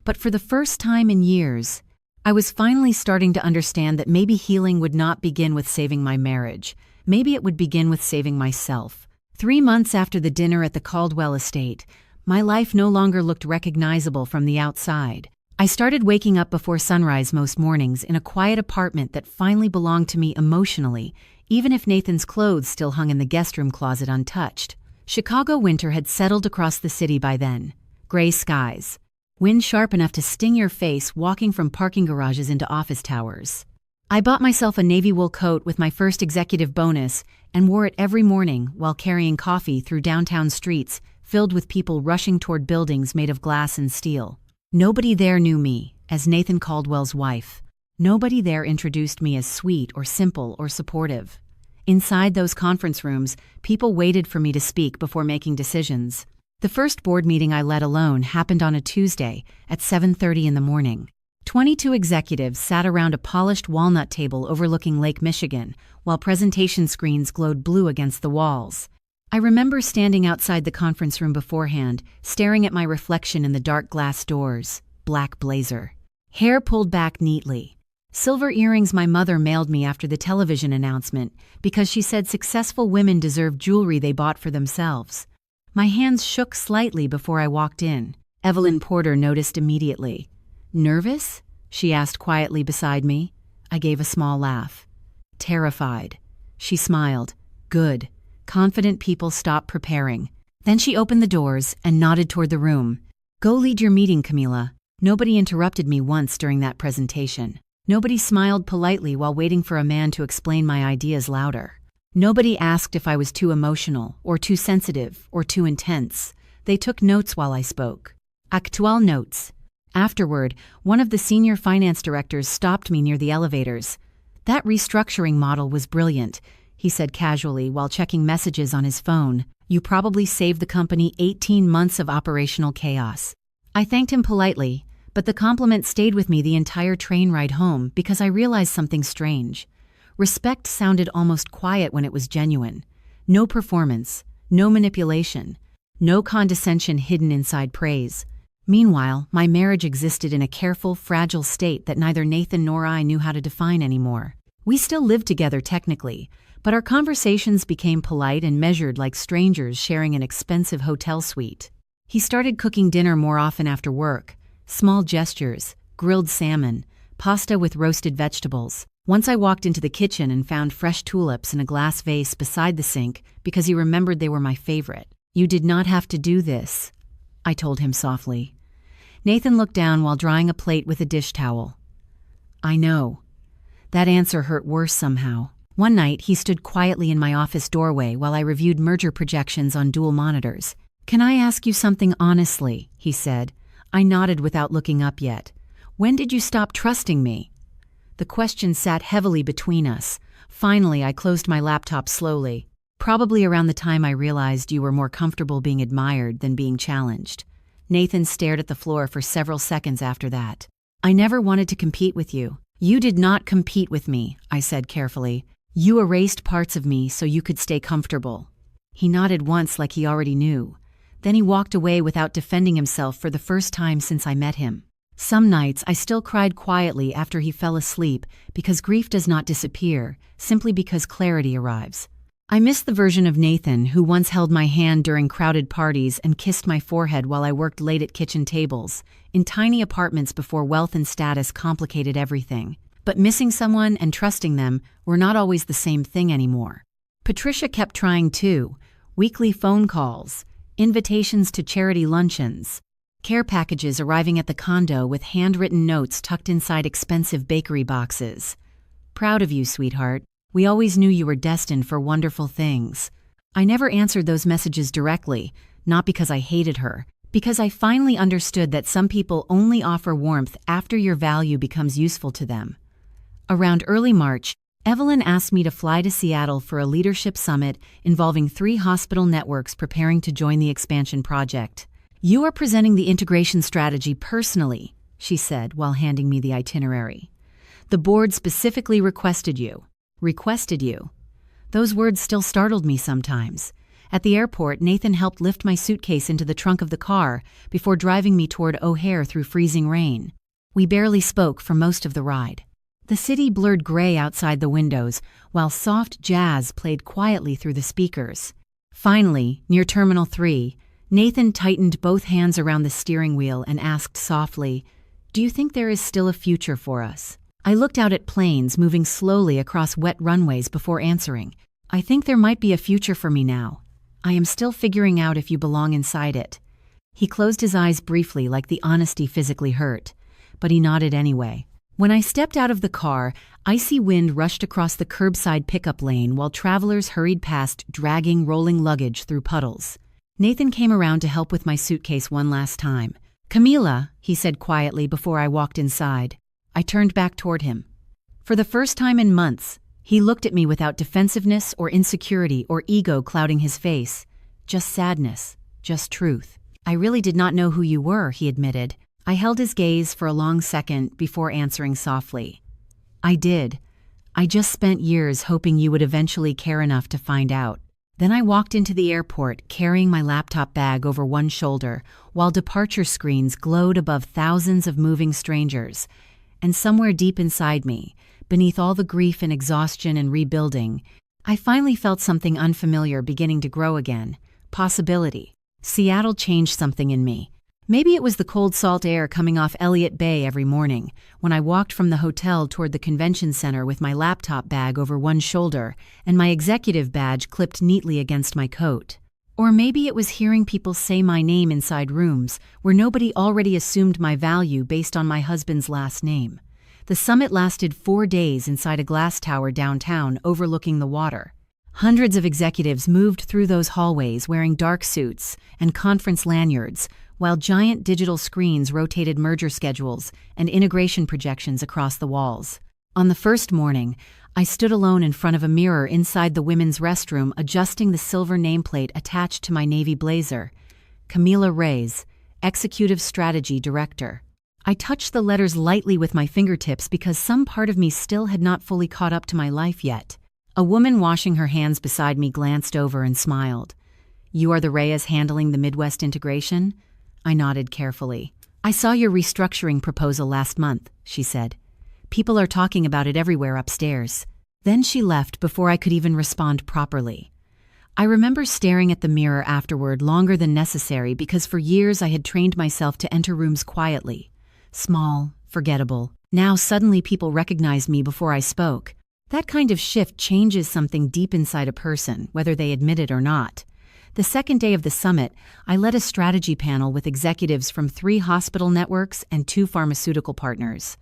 But for the first time in years, I was finally starting to understand that maybe healing would not begin with saving my marriage. Maybe it would begin with saving myself. 3 months after the dinner at the Caldwell estate, my life no longer looked recognizable from the outside. I started waking up before sunrise most mornings in a quiet apartment that finally belonged to me emotionally, even if Nathan's clothes still hung in the guest room closet untouched. Chicago winter had settled across the city by then. Gray skies. Wind sharp enough to sting your face walking from parking garages into office towers. I bought myself a navy wool coat with my first executive bonus and wore it every morning while carrying coffee through downtown streets filled with people rushing toward buildings made of glass and steel. Nobody there knew me as Nathan Caldwell's wife. Nobody there introduced me as sweet or simple or supportive. Inside those conference rooms, people waited for me to speak before making decisions. The first board meeting I led alone happened on a Tuesday at 7:30 in the morning. 22 executives sat around a polished walnut table overlooking Lake Michigan, while presentation screens glowed blue against the walls. I remember standing outside the conference room beforehand, staring at my reflection in the dark glass doors. Black blazer. Hair pulled back neatly. Silver earrings my mother mailed me after the television announcement because she said successful women deserve jewelry they bought for themselves. My hands shook slightly before I walked in. Evelyn Porter noticed immediately. "Nervous?" she asked quietly beside me. I gave a small laugh. "Terrified." She smiled. "Good." Confident people stop preparing. Then she opened the doors and nodded toward the room. "Go lead your meeting, Camila." Nobody interrupted me once during that presentation. Nobody smiled politely while waiting for a man to explain my ideas louder. Nobody asked if I was too emotional, or too sensitive, or too intense. They took notes while I spoke. Actual notes. Afterward, one of the senior finance directors stopped me near the elevators. "That restructuring model was brilliant," he said casually while checking messages on his phone. "You probably saved the company 18 months of operational chaos." I thanked him politely, but the compliment stayed with me the entire train ride home because I realized something strange. Respect sounded almost quiet when it was genuine. No performance, no manipulation, no condescension hidden inside praise. Meanwhile, my marriage existed in a careful, fragile state that neither Nathan nor I knew how to define anymore. We still lived together technically, but our conversations became polite and measured like strangers sharing an expensive hotel suite. He started cooking dinner more often after work. Small gestures, grilled salmon, pasta with roasted vegetables. Once I walked into the kitchen and found fresh tulips in a glass vase beside the sink because he remembered they were my favorite. "You did not have to do this," I told him softly. Nathan looked down while drying a plate with a dish towel. "I know." That answer hurt worse somehow. One night, he stood quietly in my office doorway while I reviewed merger projections on dual monitors. "Can I ask you something honestly?" he said. I nodded without looking up yet. "When did you stop trusting me?" The question sat heavily between us. Finally, I closed my laptop slowly, probably around the time I realized you were more comfortable being admired than being challenged. Nathan stared at the floor for several seconds after that. I never wanted to compete with you. You did not compete with me, I said carefully. You erased parts of me so you could stay comfortable. He nodded once like he already knew. Then he walked away without defending himself for the first time since I met him. Some nights I still cried quietly after he fell asleep because grief does not disappear, simply because clarity arrives. I miss the version of Nathan who once held my hand during crowded parties and kissed my forehead while I worked late at kitchen tables, in tiny apartments before wealth and status complicated everything. But missing someone and trusting them were not always the same thing anymore. Patricia kept trying too. Weekly phone calls, invitations to charity luncheons, care packages arriving at the condo with handwritten notes tucked inside expensive bakery boxes. Proud of you, sweetheart. We always knew you were destined for wonderful things. I never answered those messages directly, not because I hated her, because I finally understood that some people only offer warmth after your value becomes useful to them. Around early March, Evelyn asked me to fly to Seattle for a leadership summit involving 3 hospital networks preparing to join the expansion project. You are presenting the integration strategy personally, she said while handing me the itinerary. The board specifically requested you. Requested you. Those words still startled me sometimes. At the airport, Nathan helped lift my suitcase into the trunk of the car before driving me toward O'Hare through freezing rain. We barely spoke for most of the ride. The city blurred gray outside the windows, while soft jazz played quietly through the speakers. Finally, near Terminal 3, Nathan tightened both hands around the steering wheel and asked softly, "Do you think there is still a future for us?" I looked out at planes moving slowly across wet runways before answering. I think there might be a future for me now. I am still figuring out if you belong inside it. He closed his eyes briefly like the honesty physically hurt, but he nodded anyway. When I stepped out of the car, icy wind rushed across the curbside pickup lane while travelers hurried past dragging rolling luggage through puddles. Nathan came around to help with my suitcase one last time. "Camila," he said quietly before I walked inside. I turned back toward him. For the first time in months, he looked at me without defensiveness or insecurity or ego clouding his face. Just sadness, just truth. "I really did not know who you were," he admitted. I held his gaze for a long second before answering softly. "I did. I just spent years hoping you would eventually care enough to find out." Then I walked into the airport carrying my laptop bag over one shoulder while departure screens glowed above thousands of moving strangers. And somewhere deep inside me, beneath all the grief and exhaustion and rebuilding, I finally felt something unfamiliar beginning to grow again. Possibility. Seattle changed something in me. Maybe it was the cold salt air coming off Elliott Bay every morning, when I walked from the hotel toward the convention center with my laptop bag over one shoulder and my executive badge clipped neatly against my coat. Or maybe it was hearing people say my name inside rooms where nobody already assumed my value based on my husband's last name. The summit lasted 4 days inside a glass tower downtown overlooking the water. Hundreds of executives moved through those hallways wearing dark suits and conference lanyards, while giant digital screens rotated merger schedules and integration projections across the walls. On the first morning, I stood alone in front of a mirror inside the women's restroom adjusting the silver nameplate attached to my navy blazer. Camila Reyes, Executive Strategy Director. I touched the letters lightly with my fingertips because some part of me still had not fully caught up to my life yet. A woman washing her hands beside me glanced over and smiled. "You are the Reyes handling the Midwest integration?" I nodded carefully. "I saw your restructuring proposal last month," she said. "People are talking about it everywhere upstairs." Then she left before I could even respond properly. I remember staring at the mirror afterward longer than necessary because for years I had trained myself to enter rooms quietly. Small, forgettable. Now suddenly people recognized me before I spoke. That kind of shift changes something deep inside a person, whether they admit it or not. The second day of the summit, I led a strategy panel with executives from 3 hospital networks and 2 pharmaceutical partners.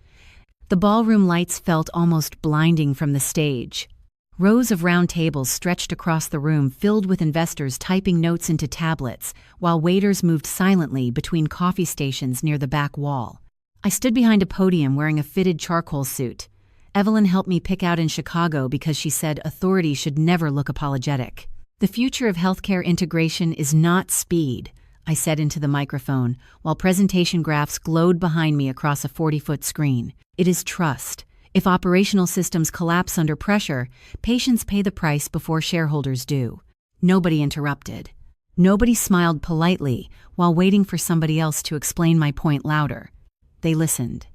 The ballroom lights felt almost blinding from the stage. Rows of round tables stretched across the room filled with investors typing notes into tablets, while waiters moved silently between coffee stations near the back wall. I stood behind a podium wearing a fitted charcoal suit. Evelyn helped me pick out in Chicago because she said authorities should never look apologetic. The future of healthcare integration is not speed, I said into the microphone, while presentation graphs glowed behind me across a 40-foot screen. It is trust. If operational systems collapse under pressure, patients pay the price before shareholders do. Nobody interrupted. Nobody smiled politely while waiting for somebody else to explain my point louder. They listened.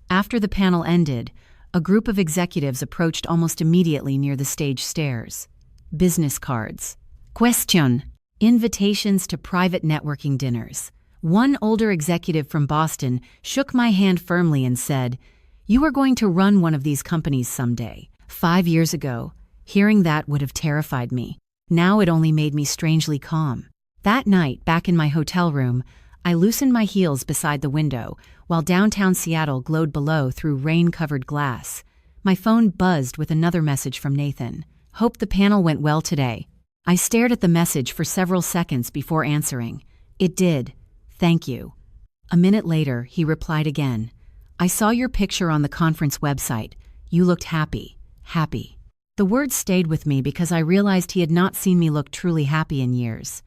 After the panel ended, a group of executives approached almost immediately near the stage stairs. Business cards. Question. Invitations to private networking dinners. One older executive from Boston shook my hand firmly and said, "You are going to run one of these companies someday." 5 years ago, hearing that would have terrified me. Now it only made me strangely calm. That night, back in my hotel room, I loosened my heels beside the window, while downtown Seattle glowed below through rain-covered glass. My phone buzzed with another message from Nathan. "Hope the panel went well today." I stared at the message for several seconds before answering. "It did. Thank you." A minute later, he replied again. "I saw your picture on the conference website. You looked happy. Happy." The words stayed with me because I realized he had not seen me look truly happy in years.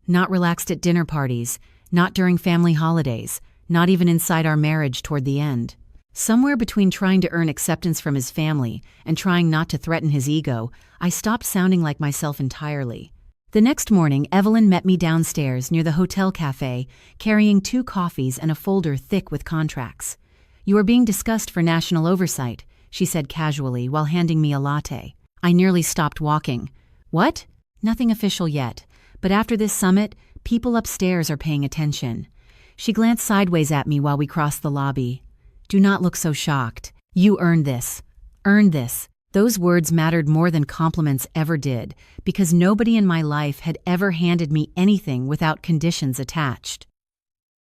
Not relaxed at dinner parties, not during family holidays, not even inside our marriage toward the end. Somewhere between trying to earn acceptance from his family and trying not to threaten his ego, I stopped sounding like myself entirely. The next morning, Evelyn met me downstairs near the hotel cafe, carrying 2 coffees and a folder thick with contracts. "You are being discussed for national oversight," she said casually while handing me a latte. I nearly stopped walking. "What?" "Nothing official yet, but after this summit, people upstairs are paying attention." She glanced sideways at me while we crossed the lobby. "Do not look so shocked. You earned this. Earned this." Those words mattered more than compliments ever did, because nobody in my life had ever handed me anything without conditions attached.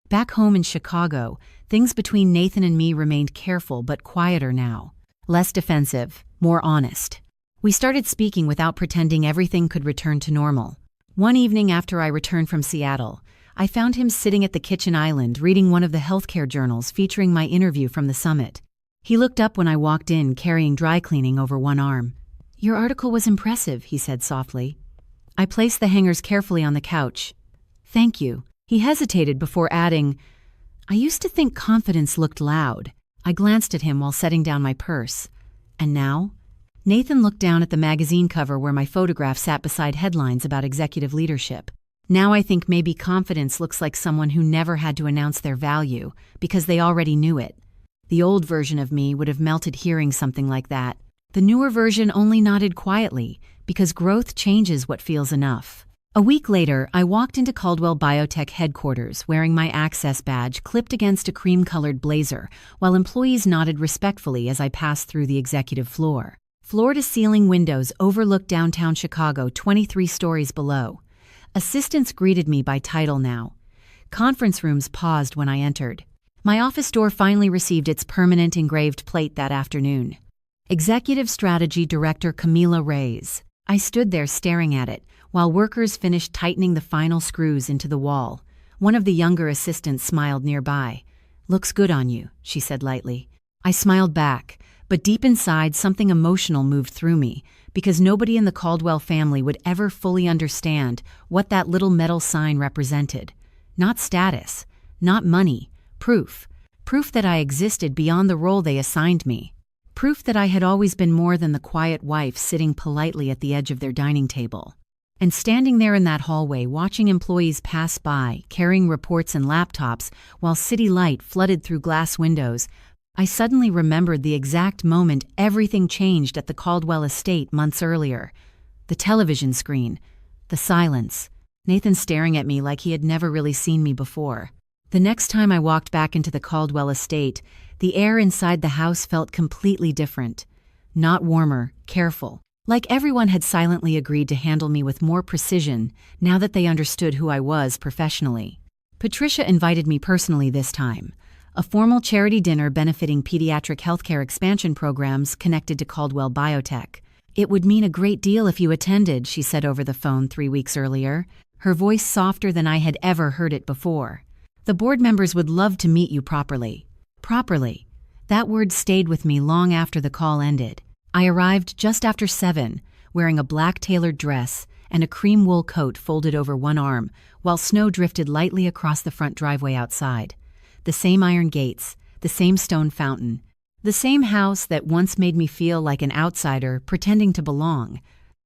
Back home in Chicago, things between Nathan and me remained careful but quieter now. Less defensive, more honest. We started speaking without pretending everything could return to normal. One evening after I returned from Seattle, I found him sitting at the kitchen island reading one of the healthcare journals featuring my interview from the summit. He looked up when I walked in, carrying dry cleaning over one arm. "Your article was impressive," he said softly. I placed the hangers carefully on the couch. "Thank you." He hesitated before adding, "I used to think confidence looked loud." I glanced at him while setting down my purse. "And now?" Nathan looked down at the magazine cover where my photograph sat beside headlines about executive leadership. "Now I think maybe confidence looks like someone who never had to announce their value because they already knew it. The old version of me would have melted hearing something like that. The newer version only nodded quietly because growth changes what feels enough." A week later, I walked into Caldwell Biotech headquarters wearing my access badge clipped against a cream-colored blazer, while employees nodded respectfully as I passed through the executive floor. Floor-to-ceiling windows overlooked downtown Chicago 23 stories below. Assistants greeted me by title now. Conference rooms paused when I entered. My office door finally received its permanent engraved plate that afternoon. Executive Strategy Director Camila Reyes. I stood there staring at it, while workers finished tightening the final screws into the wall. One of the younger assistants smiled nearby. "Looks good on you," she said lightly. I smiled back, but deep inside something emotional moved through me, because nobody in the Caldwell family would ever fully understand what that little metal sign represented. Not status, not money, proof. Proof that I existed beyond the role they assigned me. Proof that I had always been more than the quiet wife sitting politely at the edge of their dining table. And standing there in that hallway watching employees pass by, carrying reports and laptops, while city light flooded through glass windows, I suddenly remembered the exact moment everything changed at the Caldwell estate months earlier. The television screen. The silence. Nathan staring at me like he had never really seen me before. The next time I walked back into the Caldwell estate, the air inside the house felt completely different. Not warmer, careful. Like everyone had silently agreed to handle me with more precision now that they understood who I was professionally. Patricia invited me personally this time. A formal charity dinner benefiting pediatric healthcare expansion programs connected to Caldwell Biotech. "It would mean a great deal if you attended," she said over the phone 3 weeks earlier, her voice softer than I had ever heard it before. "The board members would love to meet you properly." Properly. That word stayed with me long after the call ended. I arrived just after 7, wearing a black tailored dress and a cream wool coat folded over one arm, while snow drifted lightly across the front driveway outside. The same iron gates, the same stone fountain, the same house that once made me feel like an outsider pretending to belong.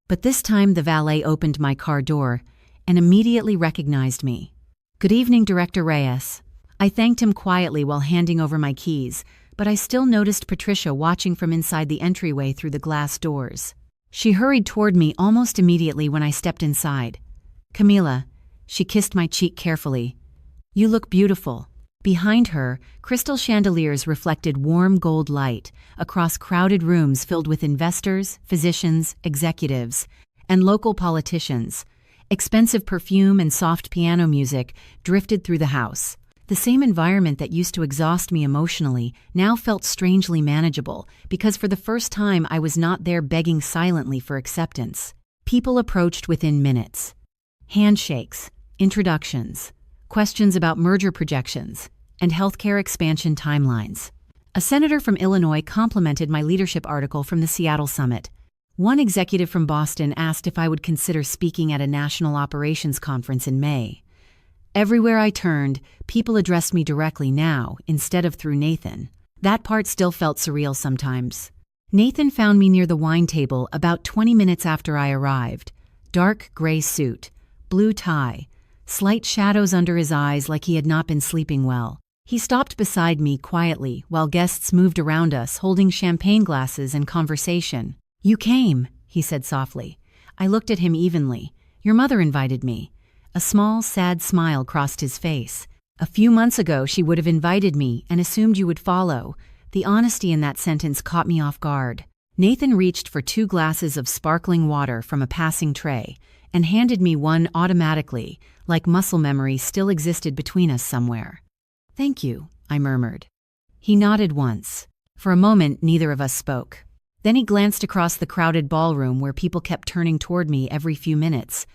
But this time the valet opened my car door and immediately recognized me. "Good evening, Director Reyes." I thanked him quietly while handing over my keys, but I still noticed Patricia watching from inside the entryway through the glass doors. She hurried toward me almost immediately when I stepped inside. "Camila," she kissed my cheek carefully. "You look beautiful." Behind her, crystal chandeliers reflected warm gold light across crowded rooms filled with investors, physicians, executives, and local politicians. Expensive perfume and soft piano music drifted through the house. The same environment that used to exhaust me emotionally now felt strangely manageable because for the first time I was not there begging silently for acceptance. People approached within minutes. Handshakes, introductions, questions about merger projections, and healthcare expansion timelines. A senator from Illinois complimented my leadership article from the Seattle summit. One executive from Boston asked if I would consider speaking at a national operations conference in May. Everywhere I turned, people addressed me directly now, instead of through Nathan. That part still felt surreal sometimes. Nathan found me near the wine table about 20 minutes after I arrived. Dark gray suit, blue tie, slight shadows under his eyes like he had not been sleeping well. He stopped beside me quietly while guests moved around us holding champagne glasses and conversation. "You came," he said softly. I looked at him evenly. "Your mother invited me." A small, sad smile crossed his face. "A few months ago she would have invited me and assumed you would follow." The honesty in that sentence caught me off guard. Nathan reached for 2 glasses of sparkling water from a passing tray and handed me one automatically, like muscle memory still existed between us somewhere. "Thank you," I murmured. He nodded once. For a moment, neither of us spoke. Then he glanced across the crowded ballroom where people kept turning toward me every few minutes.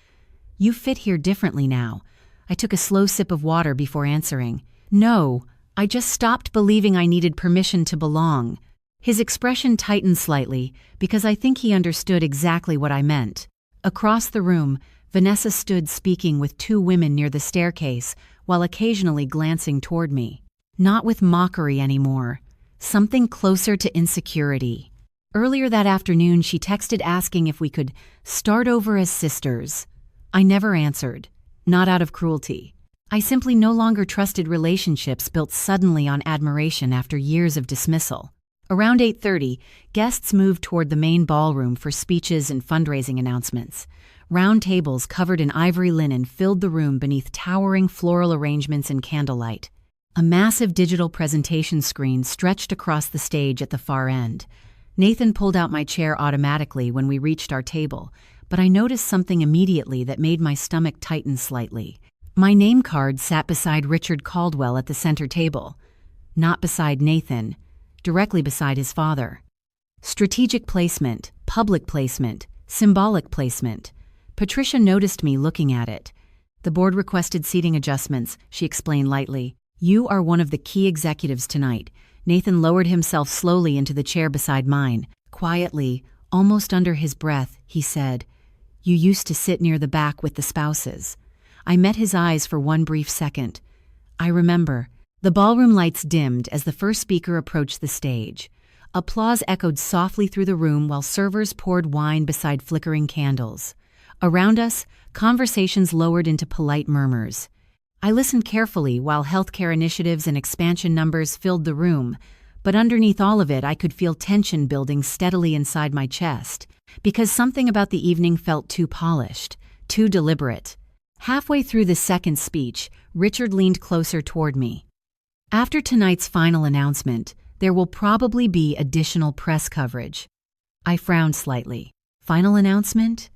"You fit here differently now." I took a slow sip of water before answering. "No, I just stopped believing I needed permission to belong." His expression tightened slightly because I think he understood exactly what I meant. Across the room, Vanessa stood speaking with 2 women near the staircase while occasionally glancing toward me. Not with mockery anymore. Something closer to insecurity. Earlier that afternoon, she texted asking if we could start over as sisters. I never answered, not out of cruelty. I simply no longer trusted relationships built suddenly on admiration after years of dismissal. Around 8:30, guests moved toward the main ballroom for speeches and fundraising announcements. Round tables covered in ivory linen filled the room beneath towering floral arrangements and candlelight. A massive digital presentation screen stretched across the stage at the far end. Nathan pulled out my chair automatically when we reached our table, but I noticed something immediately that made my stomach tighten slightly. My name card sat beside Richard Caldwell at the center table, not beside Nathan, directly beside his father. Strategic placement, public placement, symbolic placement. Patricia noticed me looking at it. "The board requested seating adjustments," she explained lightly. "You are one of the key executives tonight." Nathan lowered himself slowly into the chair beside mine. Quietly, almost under his breath, he said, "You used to sit near the back with the spouses." I met his eyes for one brief second. I remember. The ballroom lights dimmed as the first speaker approached the stage. Applause echoed softly through the room while servers poured wine beside flickering candles. Around us, conversations lowered into polite murmurs. I listened carefully while healthcare initiatives and expansion numbers filled the room, but underneath all of it I could feel tension building steadily inside my chest, because something about the evening felt too polished, too deliberate. Halfway through the second speech, Richard leaned closer toward me. "After tonight's final announcement, there will probably be additional press coverage." I frowned slightly. "Final announcement?"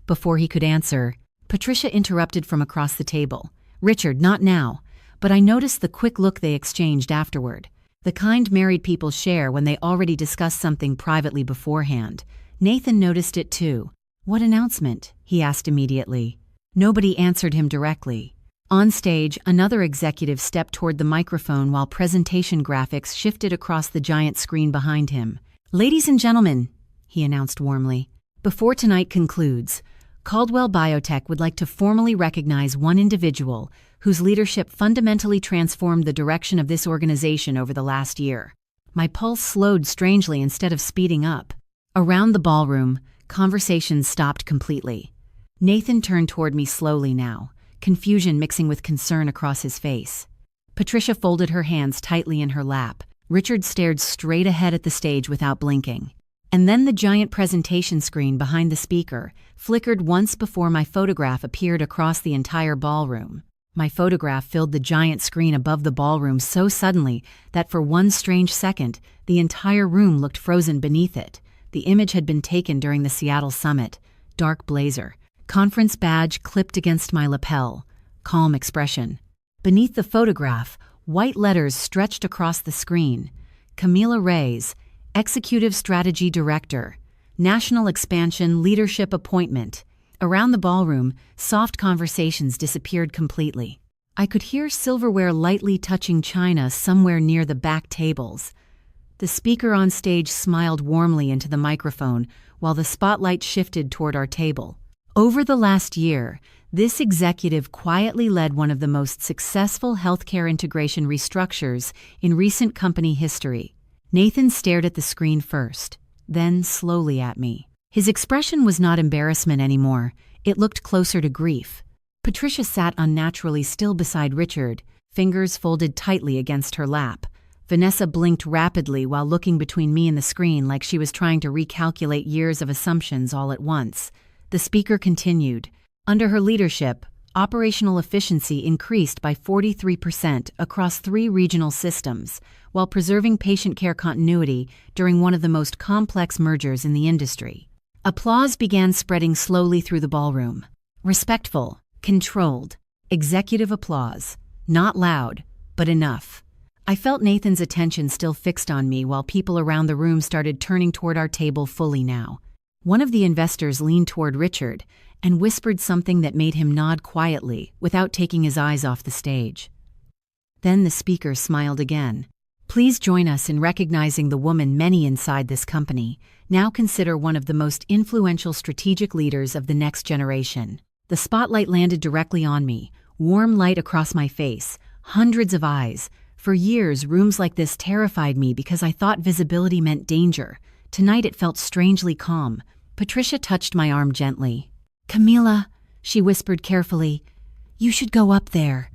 Before he could answer, Patricia interrupted from across the table. "Richard, not now," but I noticed the quick look they exchanged afterward. The kind married people share when they already discuss something privately beforehand. Nathan noticed it too. "What announcement?" he asked immediately. Nobody answered him directly. On stage, another executive stepped toward the microphone while presentation graphics shifted across the giant screen behind him. "Ladies and gentlemen," he announced warmly, "before tonight concludes, Caldwell Biotech would like to formally recognize one individual whose leadership fundamentally transformed the direction of this organization over the last year." My pulse slowed strangely instead of speeding up. Around the ballroom, conversations stopped completely. Nathan turned toward me slowly now, confusion mixing with concern across his face. Patricia folded her hands tightly in her lap. Richard stared straight ahead at the stage without blinking. And then the giant presentation screen behind the speaker flickered once before my photograph appeared across the entire ballroom. My photograph filled the giant screen above the ballroom so suddenly that for one strange second, the entire room looked frozen beneath it. The image had been taken during the Seattle summit. Dark blazer, conference badge clipped against my lapel, calm expression. Beneath the photograph, white letters stretched across the screen. Camila Reyes, Executive Strategy Director, National Expansion Leadership Appointment. Around the ballroom, soft conversations disappeared completely. I could hear silverware lightly touching china somewhere near the back tables. The speaker on stage smiled warmly into the microphone while the spotlight shifted toward our table. Over the last year, this executive quietly led one of the most successful healthcare integration restructures in recent company history. Nathan stared at the screen first, then slowly at me. His expression was not embarrassment anymore. It looked closer to grief. Patricia sat unnaturally still beside Richard, fingers folded tightly against her lap. Vanessa blinked rapidly while looking between me and the screen like she was trying to recalculate years of assumptions all at once. The speaker continued. Under her leadership, operational efficiency increased by 43% across 3 regional systems, while preserving patient care continuity during one of the most complex mergers in the industry. Applause began spreading slowly through the ballroom. Respectful, controlled, executive applause. Not loud, but enough. I felt Nathan's attention still fixed on me while people around the room started turning toward our table fully now. One of the investors leaned toward Richard and whispered something that made him nod quietly without taking his eyes off the stage. Then the speaker smiled again. "Please join us in recognizing the woman many inside this company now consider one of the most influential strategic leaders of the next generation." The spotlight landed directly on me, warm light across my face, hundreds of eyes. For years, rooms like this terrified me because I thought visibility meant danger. Tonight it felt strangely calm. Patricia touched my arm gently. "Camila," she whispered carefully, "you should go up there."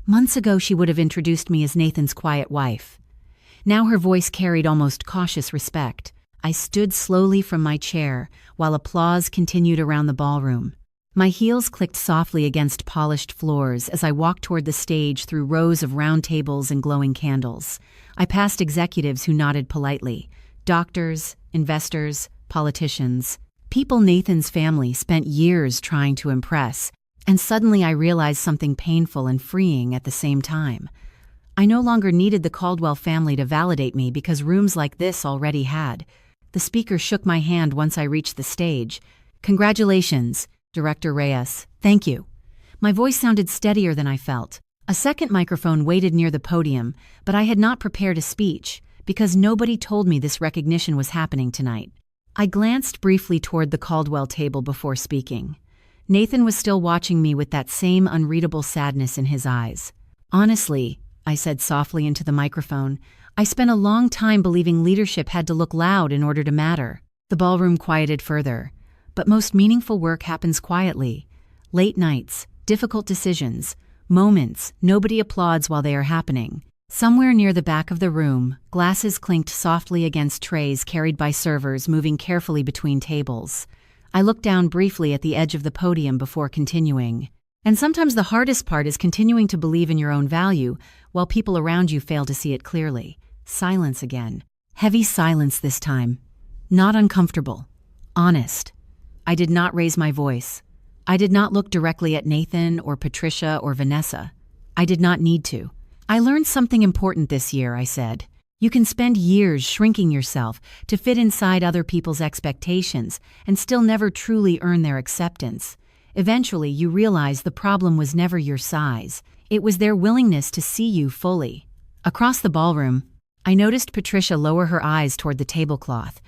Months ago she would have introduced me as Nathan's quiet wife. Now her voice carried almost cautious respect. I stood slowly from my chair while applause continued around the ballroom. My heels clicked softly against polished floors as I walked toward the stage through rows of round tables and glowing candles. I passed executives who nodded politely. Doctors, investors, politicians. People Nathan's family spent years trying to impress. And suddenly I realized something painful and freeing at the same time. I no longer needed the Caldwell family to validate me because rooms like this already had. The speaker shook my hand once I reached the stage. "Congratulations, Director Reyes. Thank you." My voice sounded steadier than I felt. A second microphone waited near the podium, but I had not prepared a speech because nobody told me this recognition was happening tonight. I glanced briefly toward the Caldwell table before speaking. Nathan was still watching me with that same unreadable sadness in his eyes. "Honestly," I said softly into the microphone, "I spent a long time believing leadership had to look loud in order to matter." The ballroom quieted further. But most meaningful work happens quietly. Late nights, difficult decisions, moments nobody applauds while they are happening. Somewhere near the back of the room, glasses clinked softly against trays carried by servers moving carefully between tables. I looked down briefly at the edge of the podium before continuing. And sometimes the hardest part is continuing to believe in your own value while people around you fail to see it clearly. Silence again. Heavy silence this time. Not uncomfortable. Honest. I did not raise my voice. I did not look directly at Nathan or Patricia or Vanessa. I did not need to. "I learned something important this year," I said. "You can spend years shrinking yourself to fit inside other people's expectations and still never truly earn their acceptance. Eventually, you realize the problem was never your size. It was their willingness to see you fully. Across the ballroom, I noticed Patricia lower her eyes toward the tablecloth.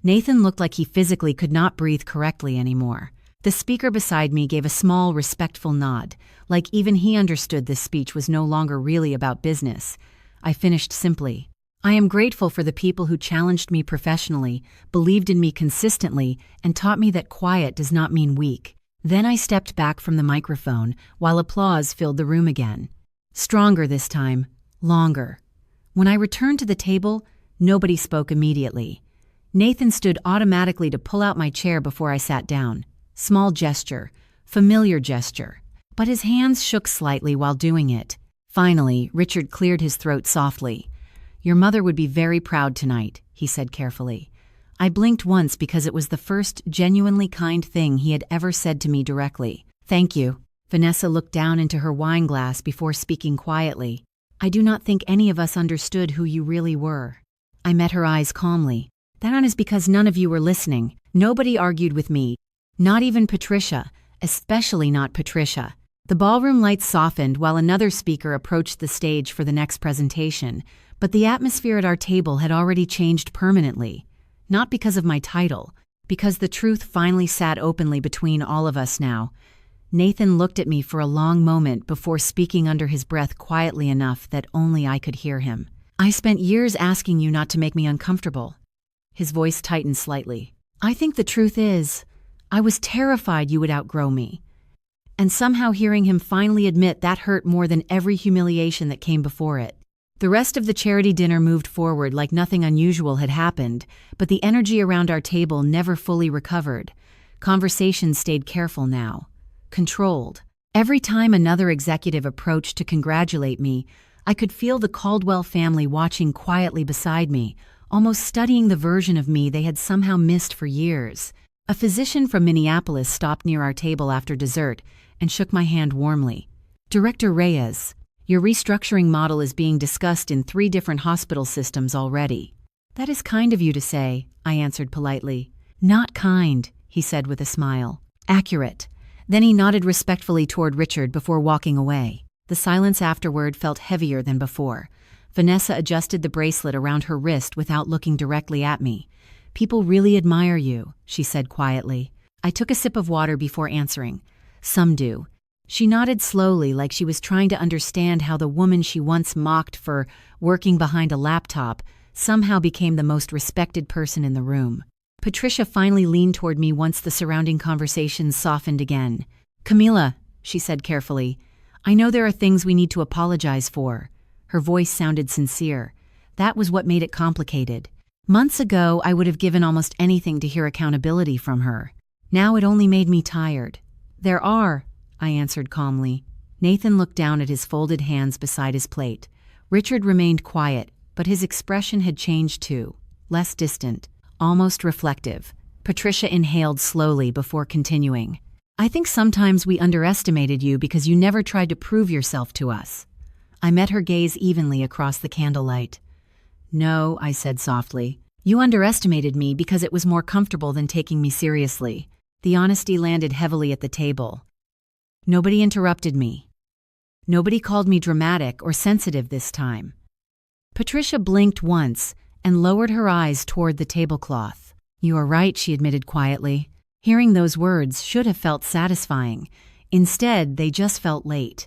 Nathan looked like he physically could not breathe correctly anymore. The speaker beside me gave a small, respectful nod, like even he understood this speech was no longer really about business. I finished simply. I am grateful for the people who challenged me professionally, believed in me consistently, and taught me that quiet does not mean weak. Then I stepped back from the microphone, while applause filled the room again. Stronger this time, longer. When I returned to the table, nobody spoke immediately. Nathan stood automatically to pull out my chair before I sat down. Small gesture, familiar gesture. But his hands shook slightly while doing it. Finally, Richard cleared his throat softly. "Your mother would be very proud tonight," he said carefully. I blinked once because it was the first genuinely kind thing he had ever said to me directly. "Thank you." Vanessa looked down into her wine glass before speaking quietly. "I do not think any of us understood who you really were." I met her eyes calmly. "That is because none of you were listening. Nobody argued with me. Not even Patricia, especially not Patricia." The ballroom lights softened while another speaker approached the stage for the next presentation, but the atmosphere at our table had already changed permanently. Not because of my title, because the truth finally sat openly between all of us now. Nathan looked at me for a long moment before speaking under his breath quietly enough that only I could hear him. "I spent years asking you not to make me uncomfortable." His voice tightened slightly. "I think the truth is, I was terrified you would outgrow me." And somehow hearing him finally admit that hurt more than every humiliation that came before it. The rest of the charity dinner moved forward like nothing unusual had happened, but the energy around our table never fully recovered. Conversation stayed careful now, controlled. Every time another executive approached to congratulate me, I could feel the Caldwell family watching quietly beside me, almost studying the version of me they had somehow missed for years. A physician from Minneapolis stopped near our table after dessert and shook my hand warmly. "Director Reyes, your restructuring model is being discussed in 3 different hospital systems already." "That is kind of you to say," I answered politely. "Not kind," he said with a smile. "Accurate." Then he nodded respectfully toward Richard before walking away. The silence afterward felt heavier than before. Vanessa adjusted the bracelet around her wrist without looking directly at me. "People really admire you," she said quietly. I took a sip of water before answering. "Some do." She nodded slowly like she was trying to understand how the woman she once mocked for working behind a laptop somehow became the most respected person in the room. Patricia finally leaned toward me once the surrounding conversation softened again. "Camila," she said carefully, "I know there are things we need to apologize for." Her voice sounded sincere. That was what made it complicated. Months ago, I would have given almost anything to hear accountability from her. Now it only made me tired. "There are," I answered calmly. Nathan looked down at his folded hands beside his plate. Richard remained quiet, but his expression had changed too. Less distant, almost reflective. Patricia inhaled slowly before continuing. "I think sometimes we underestimated you because you never tried to prove yourself to us." I met her gaze evenly across the candlelight. "No," I said softly. "You underestimated me because it was more comfortable than taking me seriously." The honesty landed heavily at the table. Nobody interrupted me. Nobody called me dramatic or sensitive this time. Patricia blinked once and lowered her eyes toward the tablecloth. "You are right," she admitted quietly. Hearing those words should have felt satisfying. Instead, they just felt late.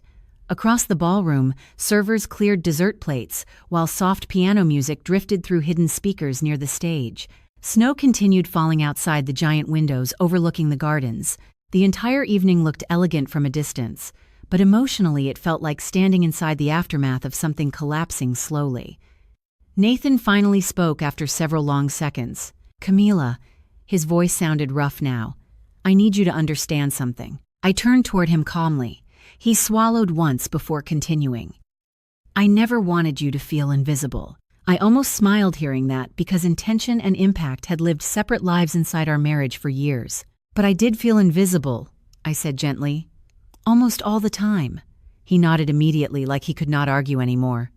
Across the ballroom, servers cleared dessert plates, while soft piano music drifted through hidden speakers near the stage. Snow continued falling outside the giant windows overlooking the gardens. The entire evening looked elegant from a distance, but emotionally it felt like standing inside the aftermath of something collapsing slowly. Nathan finally spoke after several long seconds. "Camila," his voice sounded rough now, "I need you to understand something." I turned toward him calmly. He swallowed once before continuing. "I never wanted you to feel invisible." I almost smiled hearing that because intention and impact had lived separate lives inside our marriage for years. "But I did feel invisible," I said gently. "Almost all the time." He nodded immediately like he could not argue anymore.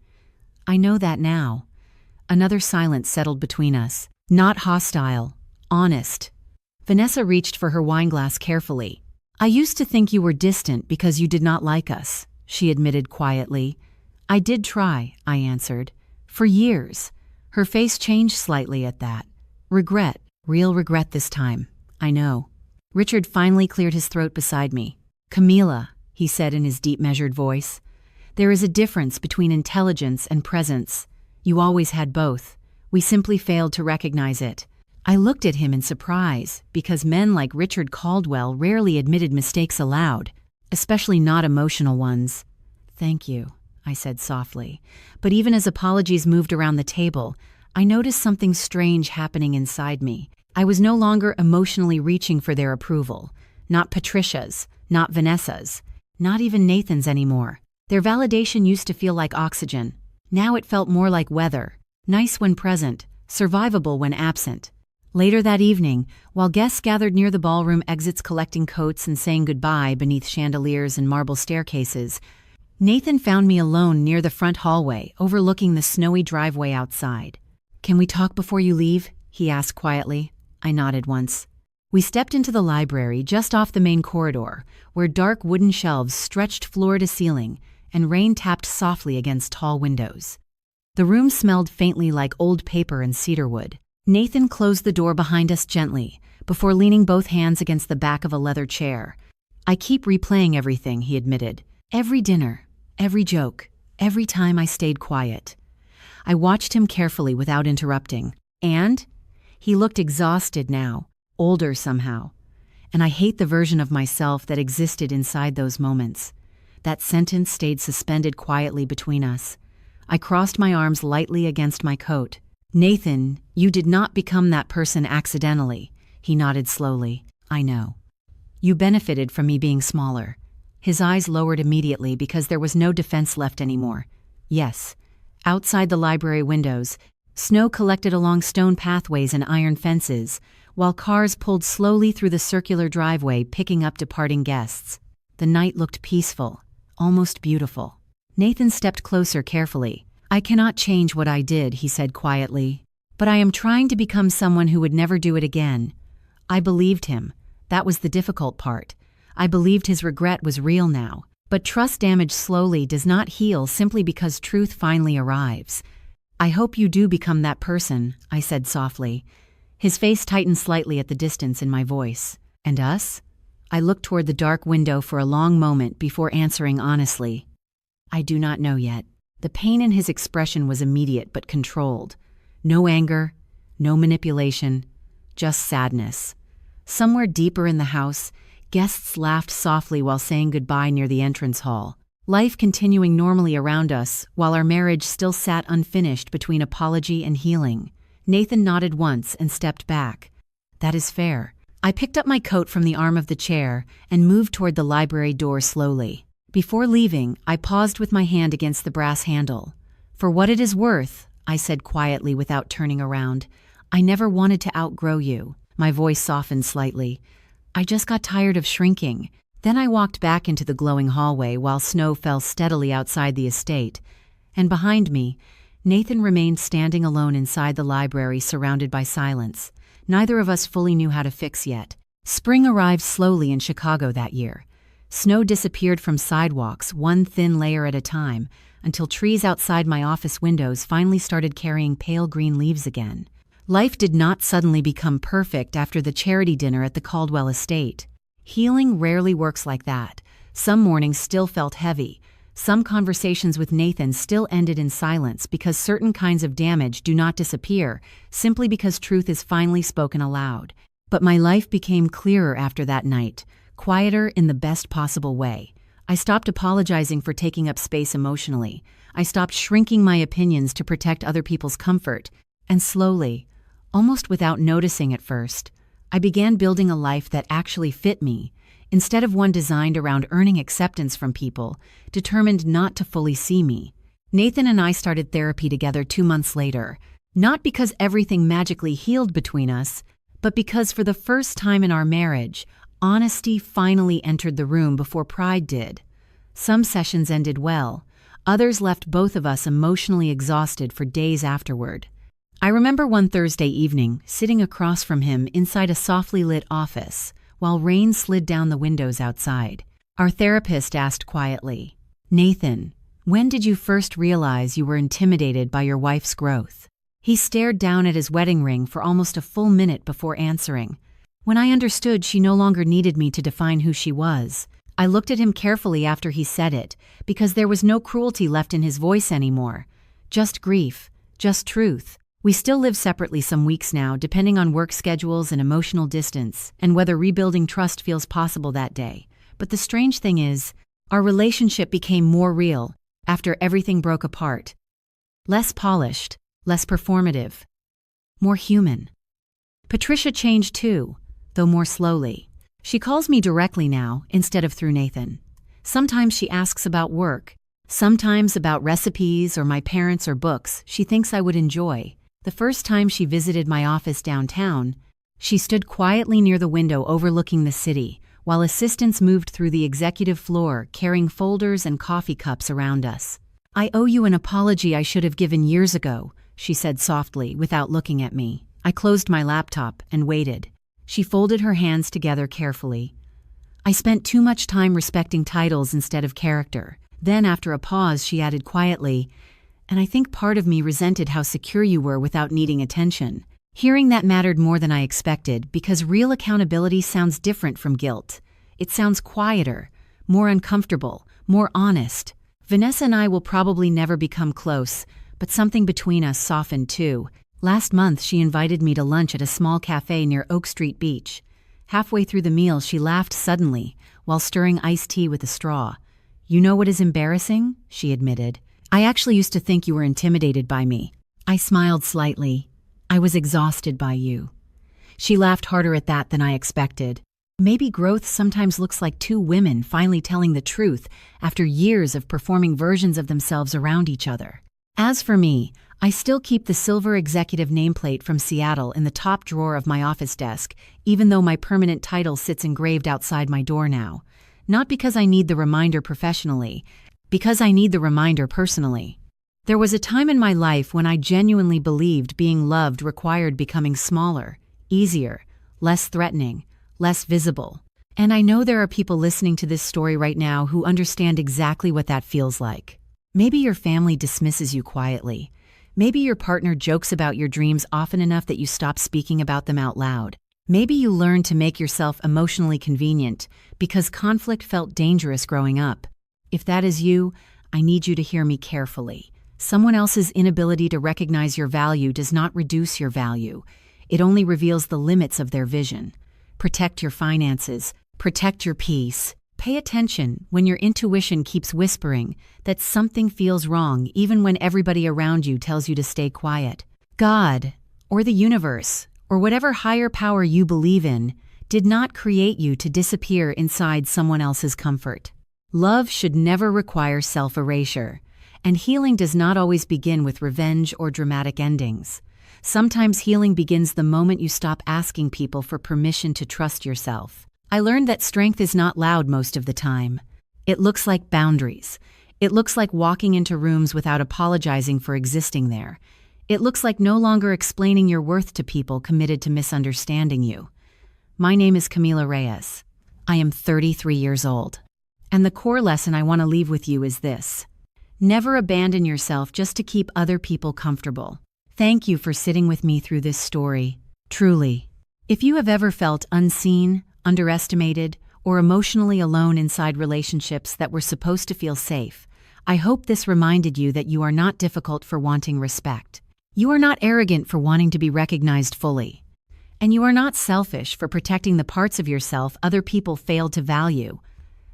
"I know that now." Another silence settled between us. Not hostile, honest. Vanessa reached for her wine glass carefully. "I used to think you were distant because you did not like us," she admitted quietly. "I did try," I answered. "For years." Her face changed slightly at that. "Regret, real regret this time. I know." Richard finally cleared his throat beside me. "Camila," he said in his deep measured voice, "there is a difference between intelligence and presence. You always had both. We simply failed to recognize it." I looked at him in surprise, because men like Richard Caldwell rarely admitted mistakes aloud, especially not emotional ones. "Thank you," I said softly. But even as apologies moved around the table, I noticed something strange happening inside me. I was no longer emotionally reaching for their approval. Not Patricia's, not Vanessa's, not even Nathan's anymore. Their validation used to feel like oxygen. Now it felt more like weather, nice when present, survivable when absent. Later that evening, while guests gathered near the ballroom exits collecting coats and saying goodbye beneath chandeliers and marble staircases, Nathan found me alone near the front hallway, overlooking the snowy driveway outside. "Can we talk before you leave?" he asked quietly. I nodded once. We stepped into the library just off the main corridor, where dark wooden shelves stretched floor to ceiling, and rain tapped softly against tall windows. The room smelled faintly like old paper and cedarwood. Nathan closed the door behind us gently, before leaning both hands against the back of a leather chair. "I keep replaying everything," he admitted. "Every dinner, every joke, every time I stayed quiet." I watched him carefully without interrupting. "And?" He looked exhausted now, older somehow. "And I hate the version of myself that existed inside those moments." That sentence stayed suspended quietly between us. I crossed my arms lightly against my coat. "Nathan, you did not become that person accidentally," he nodded slowly. "I know. You benefited from me being smaller." His eyes lowered immediately because there was no defense left anymore. "Yes." Outside the library windows, snow collected along stone pathways and iron fences, while cars pulled slowly through the circular driveway picking up departing guests. The night looked peaceful, almost beautiful. Nathan stepped closer carefully. "I cannot change what I did," he said quietly, "but I am trying to become someone who would never do it again." I believed him. That was the difficult part. I believed his regret was real now. But trust damaged slowly does not heal simply because truth finally arrives. "I hope you do become that person," I said softly. His face tightened slightly at the distance in my voice. "And us?" I looked toward the dark window for a long moment before answering honestly. "I do not know yet." The pain in his expression was immediate but controlled. No anger, no manipulation, just sadness. Somewhere deeper in the house, guests laughed softly while saying goodbye near the entrance hall. Life continuing normally around us, while our marriage still sat unfinished between apology and healing. Nathan nodded once and stepped back. "That is fair." I picked up my coat from the arm of the chair and moved toward the library door slowly. Before leaving, I paused with my hand against the brass handle. "For what it is worth," I said quietly without turning around, "I never wanted to outgrow you." My voice softened slightly. "I just got tired of shrinking." Then I walked back into the glowing hallway while snow fell steadily outside the estate, and behind me, Nathan remained standing alone inside the library surrounded by silence. Neither of us fully knew how to fix yet. Spring arrived slowly in Chicago that year. Snow disappeared from sidewalks, one thin layer at a time, until trees outside my office windows finally started carrying pale green leaves again. Life did not suddenly become perfect after the charity dinner at the Caldwell estate. Healing rarely works like that. Some mornings still felt heavy. Some conversations with Nathan still ended in silence because certain kinds of damage do not disappear simply because truth is finally spoken aloud. But my life became clearer after that night, quieter in the best possible way. I stopped apologizing for taking up space emotionally. I stopped shrinking my opinions to protect other people's comfort. And slowly, almost without noticing at first, I began building a life that actually fit me, instead of one designed around earning acceptance from people, determined not to fully see me. Nathan and I started therapy together 2 months later, not because everything magically healed between us, but because for the first time in our marriage, honesty finally entered the room before pride did. Some sessions ended well. Others left both of us emotionally exhausted for days afterward. I remember one Thursday evening, sitting across from him inside a softly lit office, while rain slid down the windows outside. Our therapist asked quietly, "Nathan, when did you first realize you were intimidated by your wife's growth?" He stared down at his wedding ring for almost a full minute before answering. "When I understood she no longer needed me to define who she was." I looked at him carefully after he said it, because there was no cruelty left in his voice anymore. Just grief, just truth. We still live separately some weeks now, depending on work schedules and emotional distance, and whether rebuilding trust feels possible that day. But the strange thing is, our relationship became more real after everything broke apart. Less polished, less performative, more human. Patricia changed too, though more slowly. She calls me directly now, instead of through Nathan. Sometimes she asks about work, sometimes about recipes or my parents or books she thinks I would enjoy. The first time she visited my office downtown, she stood quietly near the window overlooking the city, while assistants moved through the executive floor carrying folders and coffee cups around us. "I owe you an apology I should have given years ago," she said softly, without looking at me. I closed my laptop and waited. She folded her hands together carefully. "I spent too much time respecting titles instead of character." Then, after a pause, she added quietly, "And I think part of me resented how secure you were without needing attention." Hearing that mattered more than I expected, because real accountability sounds different from guilt. It sounds quieter, more uncomfortable, more honest. Vanessa and I will probably never become close, but something between us softened too. Last month, she invited me to lunch at a small cafe near Oak Street Beach. Halfway through the meal, she laughed suddenly while stirring iced tea with a straw. "You know what is embarrassing?" she admitted. "I actually used to think you were intimidated by me." I smiled slightly. "I was exhausted by you." She laughed harder at that than I expected. Maybe growth sometimes looks like two women finally telling the truth after years of performing versions of themselves around each other. As for me, I still keep the silver executive nameplate from Seattle in the top drawer of my office desk, even though my permanent title sits engraved outside my door now. Not because I need the reminder professionally, because I need the reminder personally. There was a time in my life when I genuinely believed being loved required becoming smaller, easier, less threatening, less visible. And I know there are people listening to this story right now who understand exactly what that feels like. Maybe your family dismisses you quietly. Maybe your partner jokes about your dreams often enough that you stop speaking about them out loud. Maybe you learn to make yourself emotionally convenient because conflict felt dangerous growing up. If that is you, I need you to hear me carefully. Someone else's inability to recognize your value does not reduce your value. It only reveals the limits of their vision. Protect your finances. Protect your peace. Pay attention when your intuition keeps whispering that something feels wrong even when everybody around you tells you to stay quiet. God, or the universe, or whatever higher power you believe in, did not create you to disappear inside someone else's comfort. Love should never require self-erasure, and healing does not always begin with revenge or dramatic endings. Sometimes healing begins the moment you stop asking people for permission to trust yourself. I learned that strength is not loud most of the time. It looks like boundaries. It looks like walking into rooms without apologizing for existing there. It looks like no longer explaining your worth to people committed to misunderstanding you. My name is Camila Reyes. I am 33 years old. And the core lesson I want to leave with you is this: never abandon yourself just to keep other people comfortable. Thank you for sitting with me through this story. Truly. If you have ever felt unseen, underestimated, or emotionally alone inside relationships that were supposed to feel safe, I hope this reminded you that you are not difficult for wanting respect. You are not arrogant for wanting to be recognized fully. And you are not selfish for protecting the parts of yourself other people failed to value.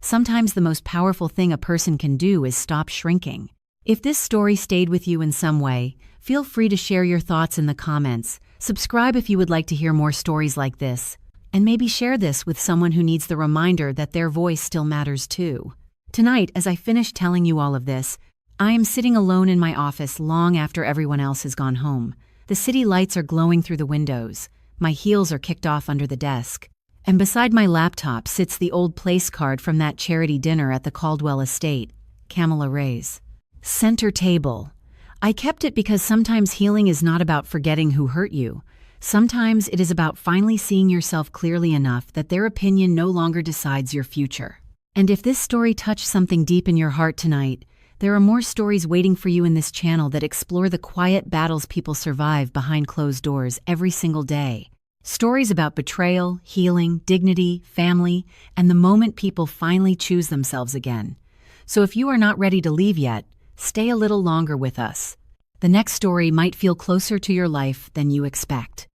Sometimes the most powerful thing a person can do is stop shrinking. If this story stayed with you in some way, feel free to share your thoughts in the comments. Subscribe if you would like to hear more stories like this. And maybe share this with someone who needs the reminder that their voice still matters too. Tonight, as I finish telling you all of this, I am sitting alone in my office long after everyone else has gone home. The city lights are glowing through the windows. My heels are kicked off under the desk. And beside my laptop sits the old place card from that charity dinner at the Caldwell estate, Camila Reyes. Center table. I kept it because sometimes healing is not about forgetting who hurt you. Sometimes it is about finally seeing yourself clearly enough that their opinion no longer decides your future. And if this story touched something deep in your heart tonight, there are more stories waiting for you in this channel that explore the quiet battles people survive behind closed doors every single day. Stories about betrayal, healing, dignity, family, and the moment people finally choose themselves again. So if you are not ready to leave yet, stay a little longer with us. The next story might feel closer to your life than you expect.